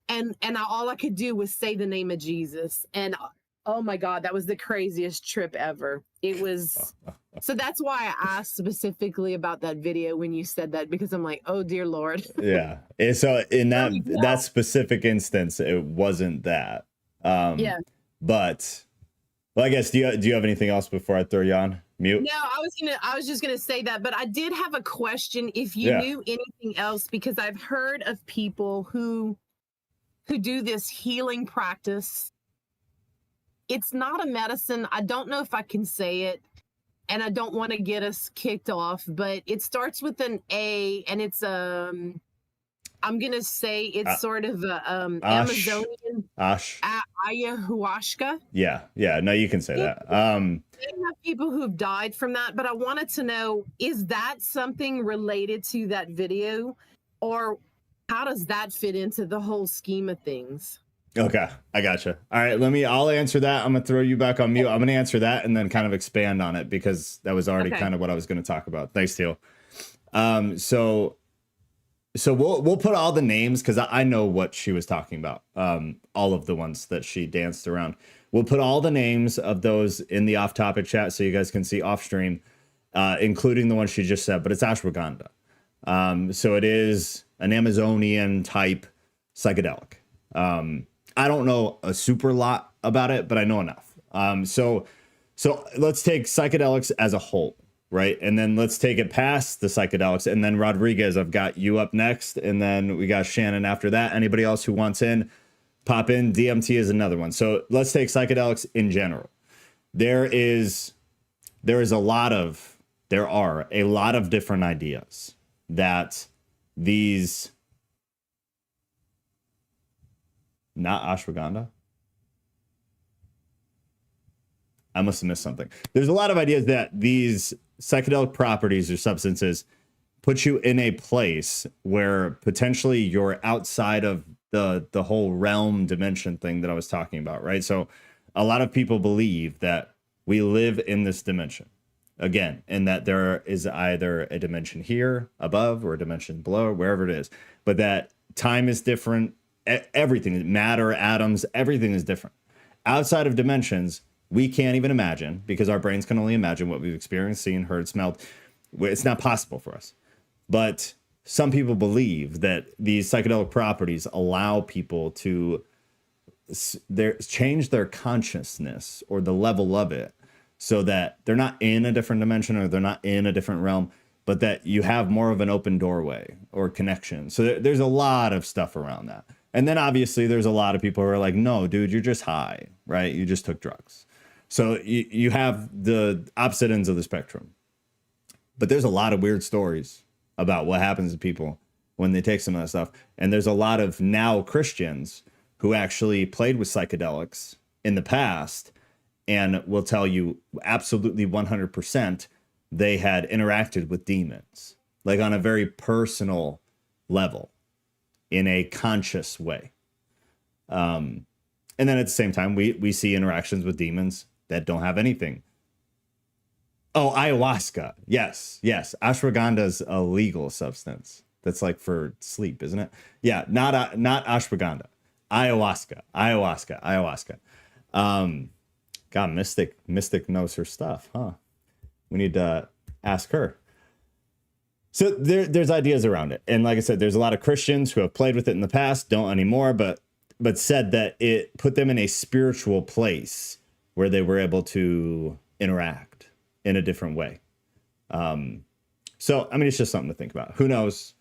and all I could do was say the name of Jesus. And oh my God, that was the craziest trip ever. It was so that's why I asked specifically about that video when you said that, because I'm like, oh dear Lord. Yeah. And so in that specific instance, it wasn't that. Yeah. But well, I guess do you have anything else before I throw you on mute? No, I was just gonna say that, but I did have a question if you knew anything else, because I've heard of people who do this healing practice. It's not a medicine. I don't know if I can say it, and I don't want to get us kicked off, but it starts with an A, and it's I'm gonna say it's sort of a Amazonian ayahuasca. Yeah. No, you can say that. They have people who've died from that, but I wanted to know, is that something related to that video, or how does that fit into the whole scheme of things? Okay, I gotcha. All right, I'll answer that. I'm gonna throw you back on mute. I'm gonna answer that and then kind of expand on it, because that was already kind of what I was gonna talk about. Thanks, Teal. So we'll put all the names, because I know what she was talking about. All of the ones that she danced around. We'll put all the names of those in the off-topic chat so you guys can see off stream, including the one she just said. But it's ashwagandha. So it is an Amazonian type psychedelic. I don't know a super lot about it, but I know enough. So let's take psychedelics as a whole. Right. And then let's take it past the psychedelics. And then Rodriguez, I've got you up next. And then we got Shannon after that. Anybody else who wants in, pop in. DMT is another one. So let's take psychedelics in general. There are a lot of different ideas that these, not ashwagandha. I must have missed something. There's a lot of ideas that these psychedelic properties or substances put you in a place where potentially you're outside of the whole realm dimension thing that I was talking about, right? So a lot of people believe that we live in this dimension, again, and that there is either a dimension here above or a dimension below, wherever it is, but that time is different. Everything, matter, atoms, everything is different. Outside of dimensions, we can't even imagine, because our brains can only imagine what we've experienced, seen, heard, smelled. It's not possible for us. But some people believe that these psychedelic properties allow people to change their consciousness or the level of it, so that they're not in a different dimension or they're not in a different realm, but that you have more of an open doorway or connection. So there's a lot of stuff around that. And then obviously there's a lot of people who are like, no, dude, you're just high, right? You just took drugs. So you have the opposite ends of the spectrum. But there's a lot of weird stories about what happens to people when they take some of that stuff. And there's a lot of now Christians who actually played with psychedelics in the past and will tell you absolutely 100% they had interacted with demons, like on a very personal level, in a conscious way. And then at the same time, we see interactions with demons that don't have anything. Oh, ayahuasca. Yes. Ashwagandha is a legal substance. That's like for sleep, isn't it? Yeah, not ashwagandha. Ayahuasca. God, Mystic knows her stuff, huh? We need to ask her. So there's ideas around it. And like I said, there's a lot of Christians who have played with it in the past, don't anymore, but said that it put them in a spiritual place where they were able to interact in a different way. So, I mean, it's just something to think about. Who knows?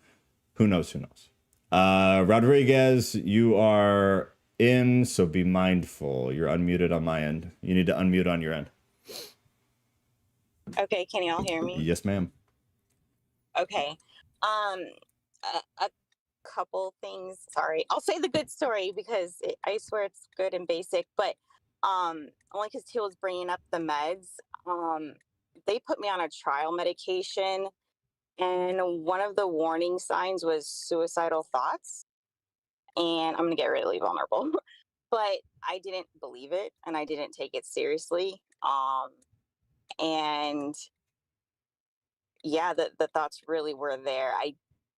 Rodriguez, you are in, so be mindful. You're unmuted on my end. You need to unmute on your end. Okay, can y'all hear me? Yes, ma'am. Okay. A couple things. Sorry, I'll say the good story because I swear it's good and basic. But only because Teal was bringing up the meds. They put me on a trial medication, and one of the warning signs was suicidal thoughts. And I'm gonna get really vulnerable, but I didn't believe it, and I didn't take it seriously. And yeah, the thoughts really were there.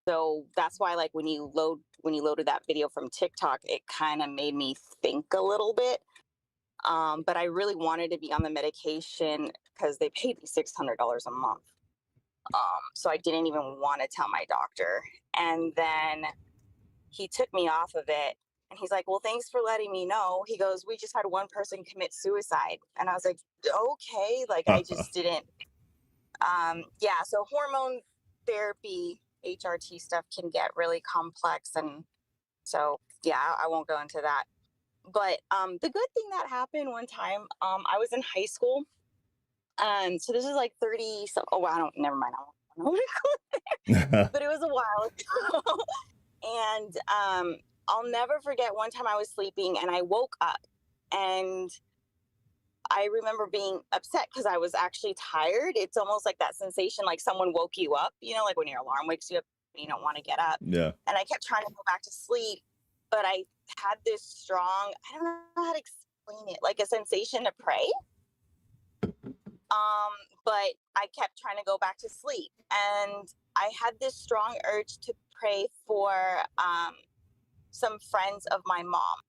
So that's why, like, when you loaded that video from TikTok, it kind of made me think a little bit. But I really wanted to be on the medication because they paid me $600 a month. So I didn't even want to tell my doctor. And then he took me off of it, and he's like, well, thanks for letting me know. He goes, we just had one person commit suicide. And I was like, okay, like I just didn't. Yeah, so hormone therapy, HRT stuff can get really complex. And so, yeah, I won't go into that. But the good thing that happened one time, I was in high school. So this is like 30, so, oh, never mind. I don't know what to call it. But it was a while ago. And I'll never forget one time I was sleeping and I woke up, and I remember being upset because I was actually tired. It's almost like that sensation, like someone woke you up, like when your alarm wakes you up, you don't want to get up. Yeah. And I kept trying to go back to sleep, but I had this strong, I don't know how to explain it, like a sensation to pray. But I kept trying to go back to sleep, and I had this strong urge to pray for some friends of my mom.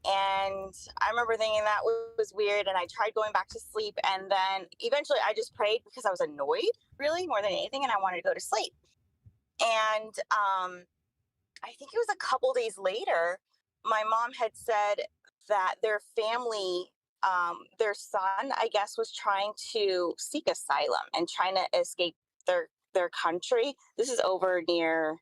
And I remember thinking that was weird, and I tried going back to sleep, and then eventually I just prayed because I was annoyed, really, more than anything, and I wanted to go to sleep. And I think it was a couple days later, my mom had said that their family, their son, I guess, was trying to seek asylum and trying to escape their country. This is over near,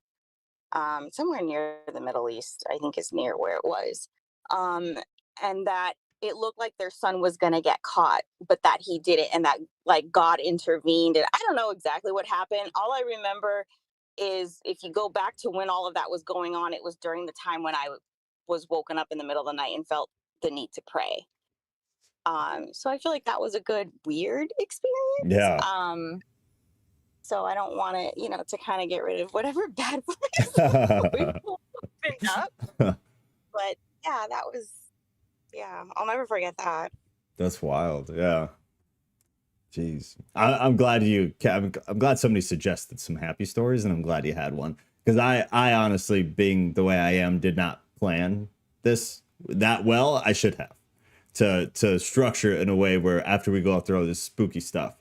somewhere near the Middle East, I think is near where it was. And that it looked like their son was going to get caught, but that he didn't, and that like God intervened. And I don't know exactly what happened. All I remember is, if you go back to when all of that was going on, it was during the time when I was woken up in the middle of the night and felt the need to pray. So I feel like that was a good, weird experience. Yeah. So I don't want to, to kind of get rid of whatever bad vibes we opened up. But yeah, that was, I'll never forget that. That's wild. Yeah. Jeez, I'm glad I'm glad somebody suggested some happy stories, and I'm glad you had one, because I honestly, being the way I am, did not plan this that well. I should have to structure it in a way where after we go through all this spooky stuff,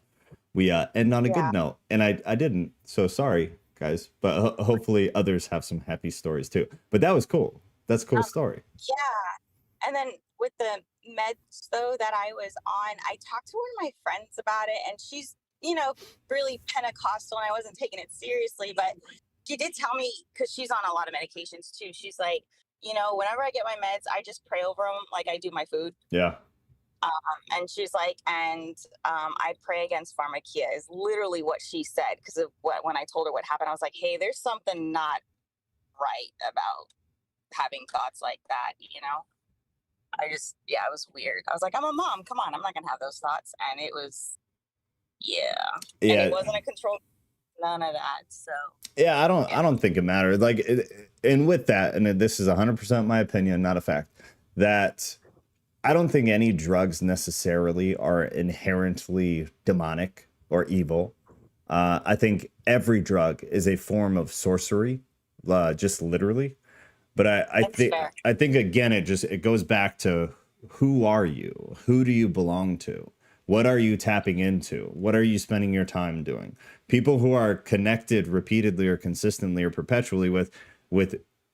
we end on a Yeah. good note, and I didn't. So sorry, guys, but hopefully others have some happy stories too. But that was cool. That's a cool story. Yeah. And then with the meds though that I was on, I talked to one of my friends about it, and she's, really Pentecostal, and I wasn't taking it seriously, but she did tell me, because she's on a lot of medications too. She's like, whenever I get my meds, I just pray over them like I do my food. Yeah. And she's like, I pray against pharmakia is literally what she said. Because of when I told her what happened, I was like, hey, there's something not right about having thoughts like that. It was weird. I was like, I'm a mom. Come on, I'm not gonna have those thoughts. And it was, and it wasn't a control, none of that. So yeah, I don't think it mattered. Like, and with that, and this is 100% my opinion, not a fact, that I don't think any drugs necessarily are inherently demonic or evil. I think every drug is a form of sorcery, just literally. But I think again, it goes back to, who are you? Who do you belong to? What are you tapping into? What are you spending your time doing? People who are connected repeatedly or consistently or perpetually with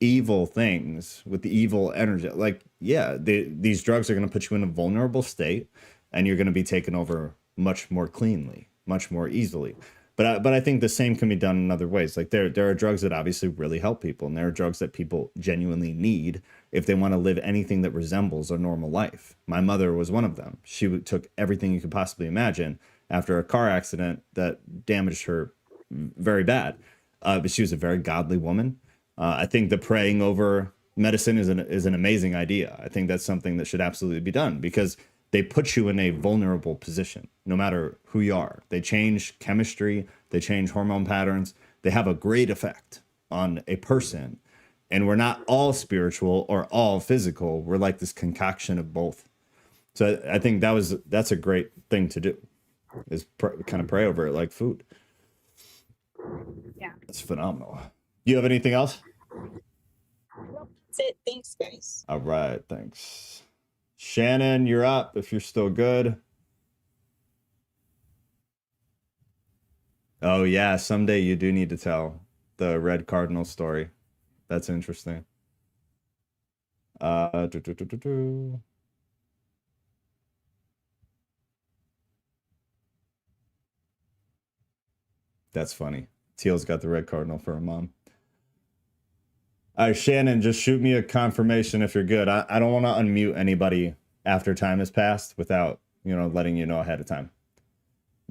evil things, with the evil energy, like, yeah, these drugs are going to put you in a vulnerable state, and you're going to be taken over much more cleanly, much more easily. But I think the same can be done in other ways. Like, there are drugs that obviously really help people, and there are drugs that people genuinely need if they want to live anything that resembles a normal life. My mother was one of them. She took everything you could possibly imagine after a car accident that damaged her very bad. But she was a very godly woman. I think the praying over medicine is an amazing idea. I think that's something that should absolutely be done, because they put you in a vulnerable position, no matter who you are. They change chemistry, they change hormone patterns. They have a great effect on a person. And we're not all spiritual or all physical. We're like this concoction of both. So I think that's a great thing to do, is kind of pray over it like food. Yeah. It's phenomenal. You have anything else? That's it. Thanks, guys. All right, thanks. Shannon, you're up if you're still good. Oh yeah, someday you do need to tell the Red Cardinal story. That's interesting. That's funny. Teal's got the Red Cardinal for a mom. All right, Shannon, just shoot me a confirmation if you're good. I don't want to unmute anybody after time has passed without, letting you know ahead of time.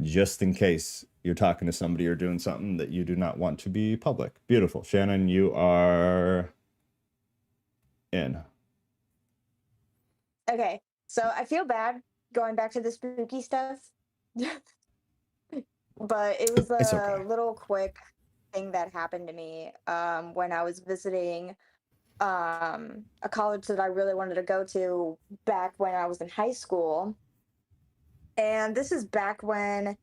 Just in case you're talking to somebody or doing something that you do not want to be public. Beautiful. Shannon, you are in. Okay, so I feel bad going back to the spooky stuff, but it was It's a okay. little quick thing that happened to me when I was visiting a college that I really wanted to go to back when I was in high school. And this is back when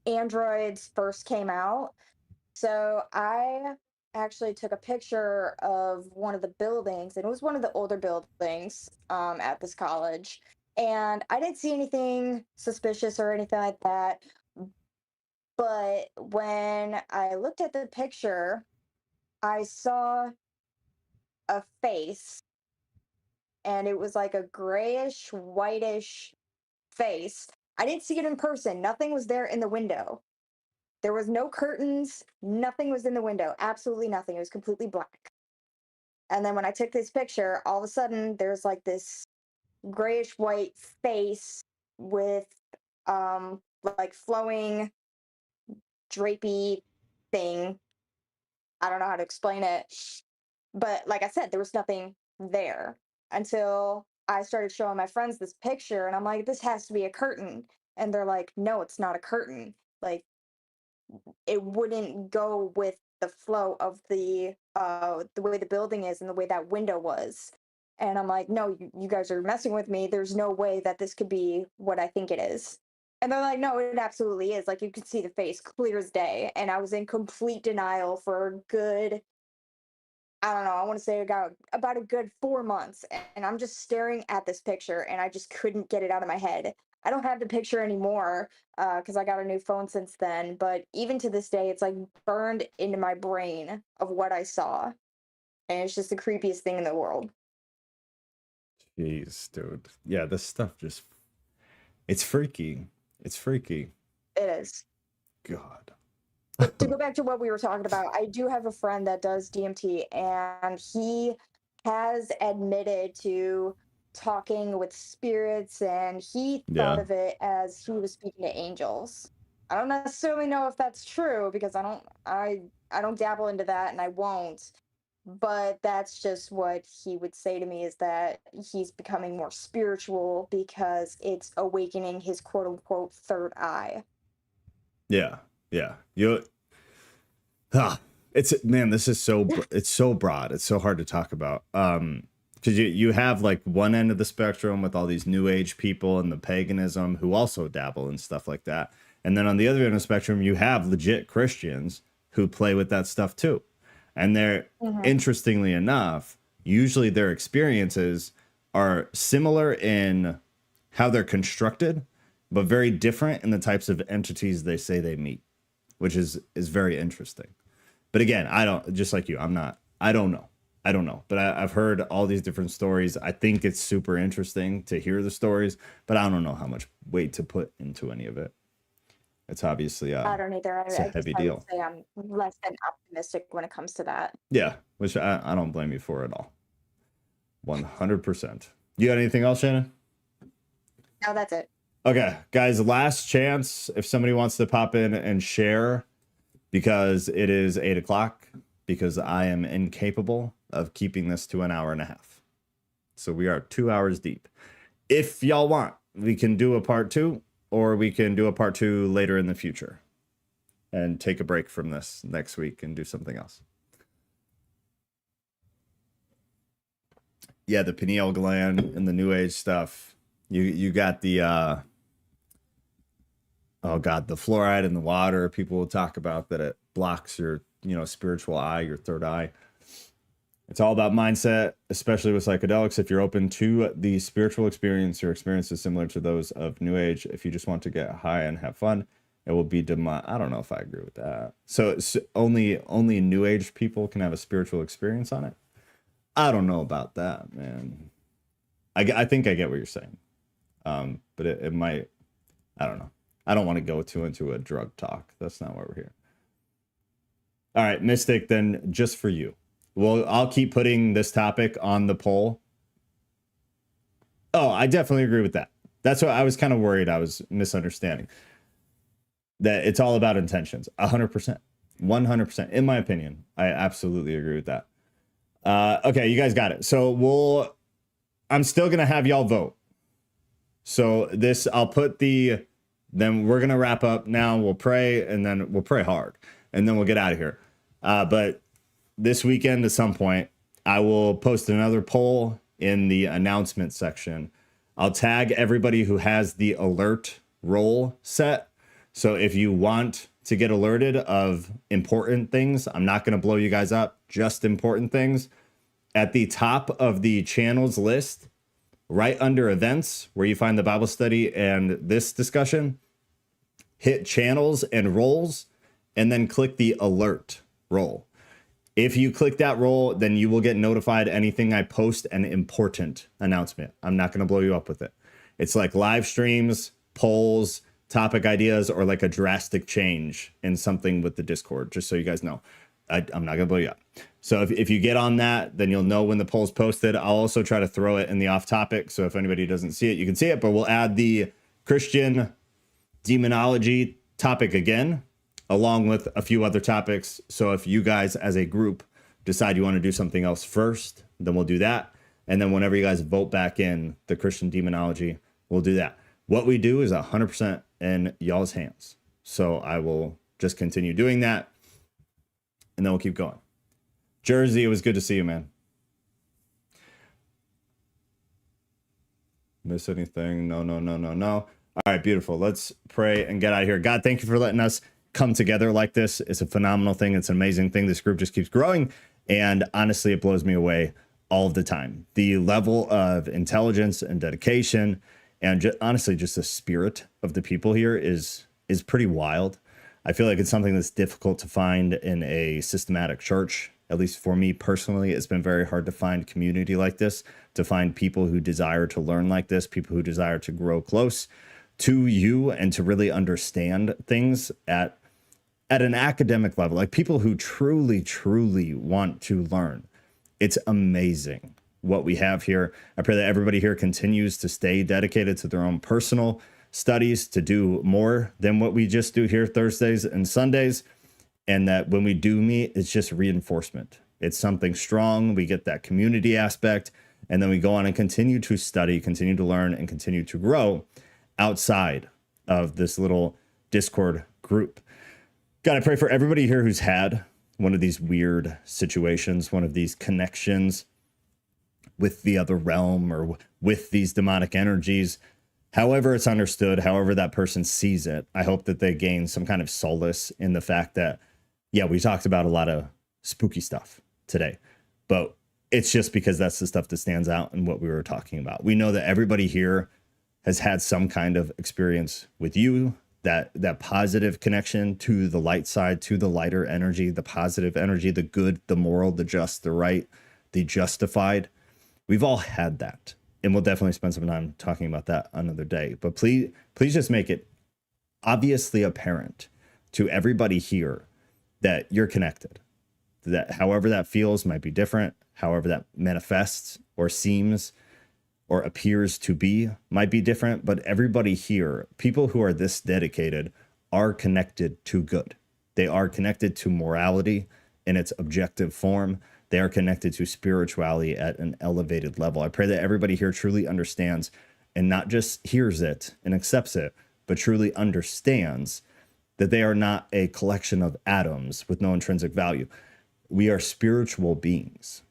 Androids first came out. So I actually took a picture of one of the buildings, and it was one of the older buildings at this college. And I didn't see anything suspicious or anything like that. But when I looked at the picture, I saw a face, and it was like a grayish, whitish face. I didn't see it in person. Nothing was there in the window. There was no curtains. Nothing was in the window. Absolutely nothing. It was completely black. And then when I took this picture, all of a sudden there's like this grayish white face with like flowing drapey thing. I don't know how to explain it. But like I said, there was nothing there until I started showing my friends this picture, and I'm like, this has to be a curtain. And they're like, no, it's not a curtain. Like, it wouldn't go with the flow of the way the building is and the way that window was. And I'm like, no, you guys are messing with me. There's no way that this could be what I think it is. And they're like, no, it absolutely is. Like, you could see the face clear as day. And I was in complete denial for a good, I don't know, I want to say about a good 4 months. And I'm just staring at this picture and I just couldn't get it out of my head. I don't have the picture anymore because I got a new phone since then. But even to this day, it's like burned into my brain of what I saw. And it's just the creepiest thing in the world. Jeez, dude. Yeah, this stuff just, it's freaky. It's freaky. It is. God. To go back to what we were talking about, I do have a friend that does DMT, and he has admitted to talking with spirits, and he thought Yeah. of it as he was speaking to angels. I don't necessarily know if that's true because I don't dabble into that, and I won't. But that's just what he would say to me, is that he's becoming more spiritual because it's awakening his quote unquote third eye. Yeah. Yeah. It's, man, this is it's so broad. It's so hard to talk about. Because you have like one end of the spectrum with all these new age people and the paganism who also dabble in stuff like that. And then on the other end of the spectrum, you have legit Christians who play with that stuff too. And they're, interestingly enough, usually their experiences are similar in how they're constructed, but very different in the types of entities they say they meet, which is very interesting. But again, I don't, just like you, I don't know. But I've heard all these different stories. I think it's super interesting to hear the stories, but I don't know how much weight to put into any of it. It's obviously I don't either. it's a heavy deal. Would say I'm less than optimistic when it comes to that. Yeah, which I don't blame you for at all. 100%. You got anything else, Shannon? No, that's it. Okay, guys, last chance if somebody wants to pop in and share, because it is 8 o'clock, because I am incapable of keeping this to an hour and a half. So we are 2 hours deep. If y'all want, we can do a part 2, or we can do a part 2 later in the future and take a break from this next week and do something else. Yeah, the pineal gland and the new age stuff. You got the oh god, the fluoride in the water. People will talk about that it blocks your, spiritual eye, your third eye. It's all about mindset, especially with psychedelics. If you're open to the spiritual experience, your experience is similar to those of New Age. If you just want to get high and have fun, it will be I don't know if I agree with that. So it's only New Age people can have a spiritual experience on it. I don't know about that, man. I think I get what you're saying. But it might, I don't know. I don't want to go into a drug talk. That's not why we're here. All right, Mystic, then just for you. Well, I'll keep putting this topic on the poll. Oh, I definitely agree with that. That's what I was kind of worried I was misunderstanding. That it's all about intentions. 100%. 100%. In my opinion, I absolutely agree with that. Okay, you guys got it. So I'm still going to have y'all vote. So I'll put then we're going to wrap up now. We'll pray, and then we'll pray hard, and then we'll get out of here. But this weekend at some point, I will post another poll in the announcement section. I'll tag everybody who has the alert role set. So if you want to get alerted of important things, I'm not going to blow you guys up, just important things. At the top of the channels list, right under events, where you find the Bible study and this discussion, hit channels and roles, and then click the alert role. If you click that role, then you will get notified anything I post an important announcement. I'm not going to blow you up with it. It's like live streams, polls, topic ideas, or like a drastic change in something with the Discord, just so you guys know. I'm not going to blow you up. So if you get on that, then you'll know when the poll's posted. I'll also try to throw it in the off topic. So if anybody doesn't see it, you can see it, but we'll add the Christian Demonology topic again, along with a few other topics. So if you guys as a group decide you want to do something else first, then we'll do that. And then whenever you guys vote back in the Christian Demonology, we'll do that. What we do is 100% in y'all's hands. So I will just continue doing that, and then we'll keep going. Jersey, it was good to see you, man. Miss anything? No, no, no, no, no. All right, beautiful. Let's pray and get out of here. God, thank you for letting us come together like this. It's a phenomenal thing. It's an amazing thing. This group just keeps growing. And honestly, it blows me away all of the time. The level of intelligence and dedication and honestly, just the spirit of the people here is pretty wild. I feel like it's something that's difficult to find in a systematic church. At least for me personally, it's been very hard to find community like this, to find people who desire to learn like this, people who desire to grow close to you and to really understand things at an academic level, like people who truly, truly want to learn. It's amazing what we have here. I pray that everybody here continues to stay dedicated to their own personal studies, to do more than what we just do here Thursdays and Sundays. And that when we do meet, it's just reinforcement. It's something strong. We get that community aspect, and then we go on and continue to study, continue to learn, and continue to grow outside of this little Discord group. God, I pray for everybody here who's had one of these weird situations, one of these connections with the other realm or with these demonic energies. However it's understood, however that person sees it, I hope that they gain some kind of solace in the fact that, yeah, we talked about a lot of spooky stuff today, but it's just because that's the stuff that stands out in what we were talking about. We know that everybody here has had some kind of experience with you, that positive connection to the light side, to the lighter energy, the positive energy, the good, the moral, the just, the right, the justified. We've all had that. And we'll definitely spend some time talking about that another day. But please just make it obviously apparent to everybody here that you're connected. That however that feels might be different, however that manifests or seems or appears to be might be different. But everybody here, people who are this dedicated, are connected to good. They are connected to morality in its objective form. They are connected to spirituality at an elevated level. I pray that everybody here truly understands and not just hears it and accepts it, but truly understands that they are not a collection of atoms with no intrinsic value. We are spiritual beings.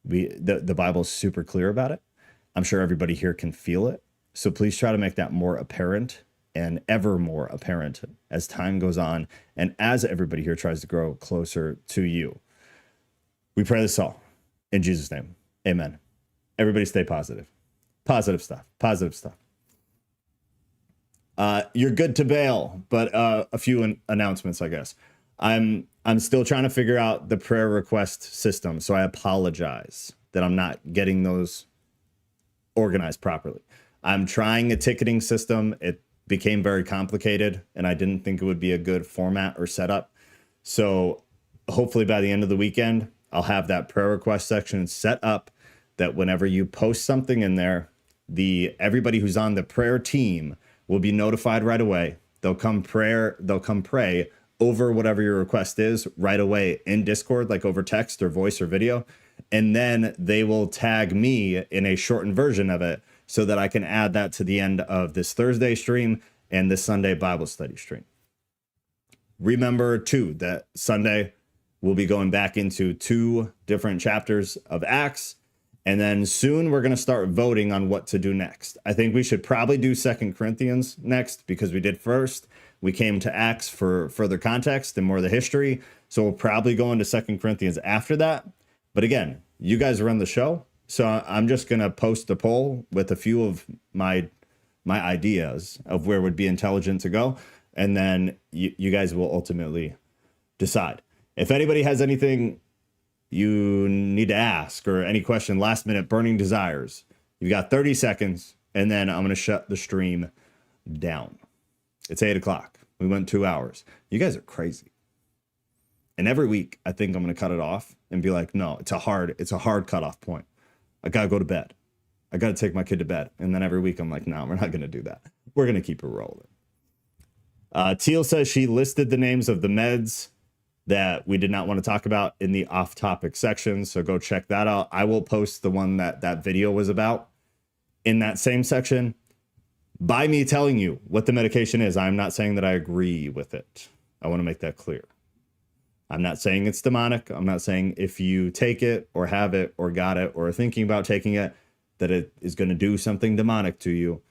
The Bible is super clear about it. I'm sure everybody here can feel it. So please try to make that more apparent and ever more apparent as time goes on and as everybody here tries to grow closer to you. We pray this all in Jesus' name. Amen. Everybody stay positive. Positive stuff. Positive stuff. You're good to bail, but a few announcements, I guess. I'm still trying to figure out the prayer request system, so I apologize that I'm not getting those organized properly. I'm trying a ticketing system. It became very complicated, and I didn't think it would be a good format or setup. So hopefully by the end of the weekend, I'll have that prayer request section set up that whenever you post something in there, everybody who's on the prayer team will be notified right away. They'll come pray over whatever your request is right away in Discord, like over text or voice or video. And then they will tag me in a shortened version of it so that I can add that to the end of this Thursday stream and this Sunday Bible study stream. Remember too, that Sunday we'll be going back into 2 different chapters of Acts. And then soon we're going to start voting on what to do next. I think we should probably do 2 Corinthians next because we did first. We came to Acts for further context and more of the history. So we'll probably go into 2 Corinthians after that. But again, you guys run the show. So I'm just going to post a poll with a few of my ideas of where would be intelligent to go. And then you guys will ultimately decide. If anybody has anything you need to ask or any question, last minute burning desires, you've got 30 seconds and then I'm going to shut the stream down. It's 8 o'clock. We went 2 hours. You guys are crazy. And every week I think I'm going to cut it off and be like, no, it's a hard cutoff point. I got to go to bed. I got to take my kid to bed. And then every week I'm like, no, we're not going to do that. We're going to keep it rolling. Teal says she listed the names of the meds that we did not want to talk about in the off-topic section. So go check that out. I will post the one that video was about in that same section. By me telling you what the medication is, I'm not saying that I agree with it. I want to make that clear. I'm not saying it's demonic. I'm not saying if you take it or have it or got it or are thinking about taking it, that it is going to do something demonic to you.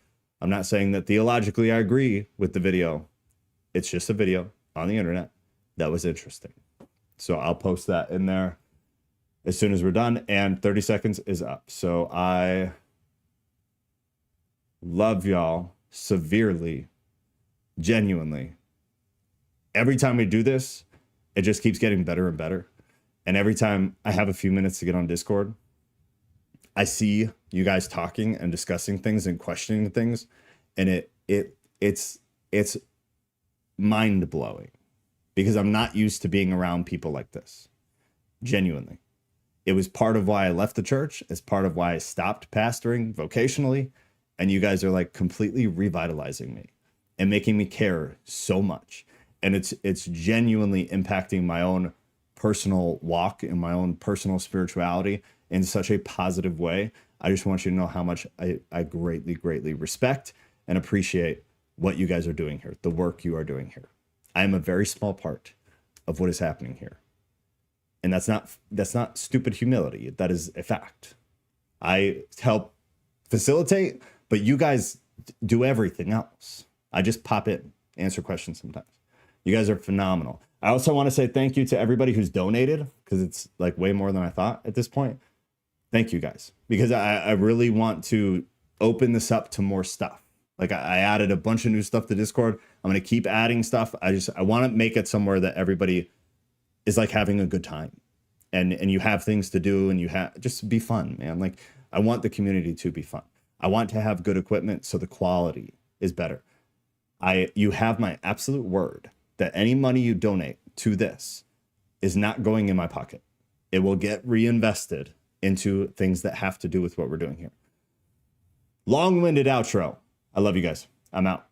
I'm not saying that theologically I agree with the video. It's just a video on the internet that was interesting. So I'll post that in there as soon as we're done, and 30 seconds is up. So I love y'all severely, genuinely. Every time we do this, it just keeps getting better and better. And every time I have a few minutes to get on Discord, I see you guys talking and discussing things and questioning things, and it's mind-blowing because I'm not used to being around people like this. Genuinely. It was part of why I left the church. It's part of why I stopped pastoring vocationally. And you guys are like completely revitalizing me and making me care so much. And it's genuinely impacting my own personal walk and my own personal spirituality in such a positive way. I just want you to know how much I greatly, greatly respect and appreciate what you guys are doing here, the work you are doing here. I am a very small part of what is happening here. And that's not stupid humility. That is a fact. I help facilitate, but you guys do everything else. I just pop in, answer questions sometimes. You guys are phenomenal. I also want to say thank you to everybody who's donated, because it's like way more than I thought at this point. Thank you guys, because I really want to open this up to more stuff. Like I added a bunch of new stuff to Discord. I'm going to keep adding stuff. I want to make it somewhere that everybody is like having a good time, and you have things to do, and you have just be fun, man. Like I want the community to be fun. I want to have good equipment so the quality is better. You have my absolute word that any money you donate to this is not going in my pocket. It will get reinvested into things that have to do with what we're doing here. Long-winded outro. I love you guys. I'm out.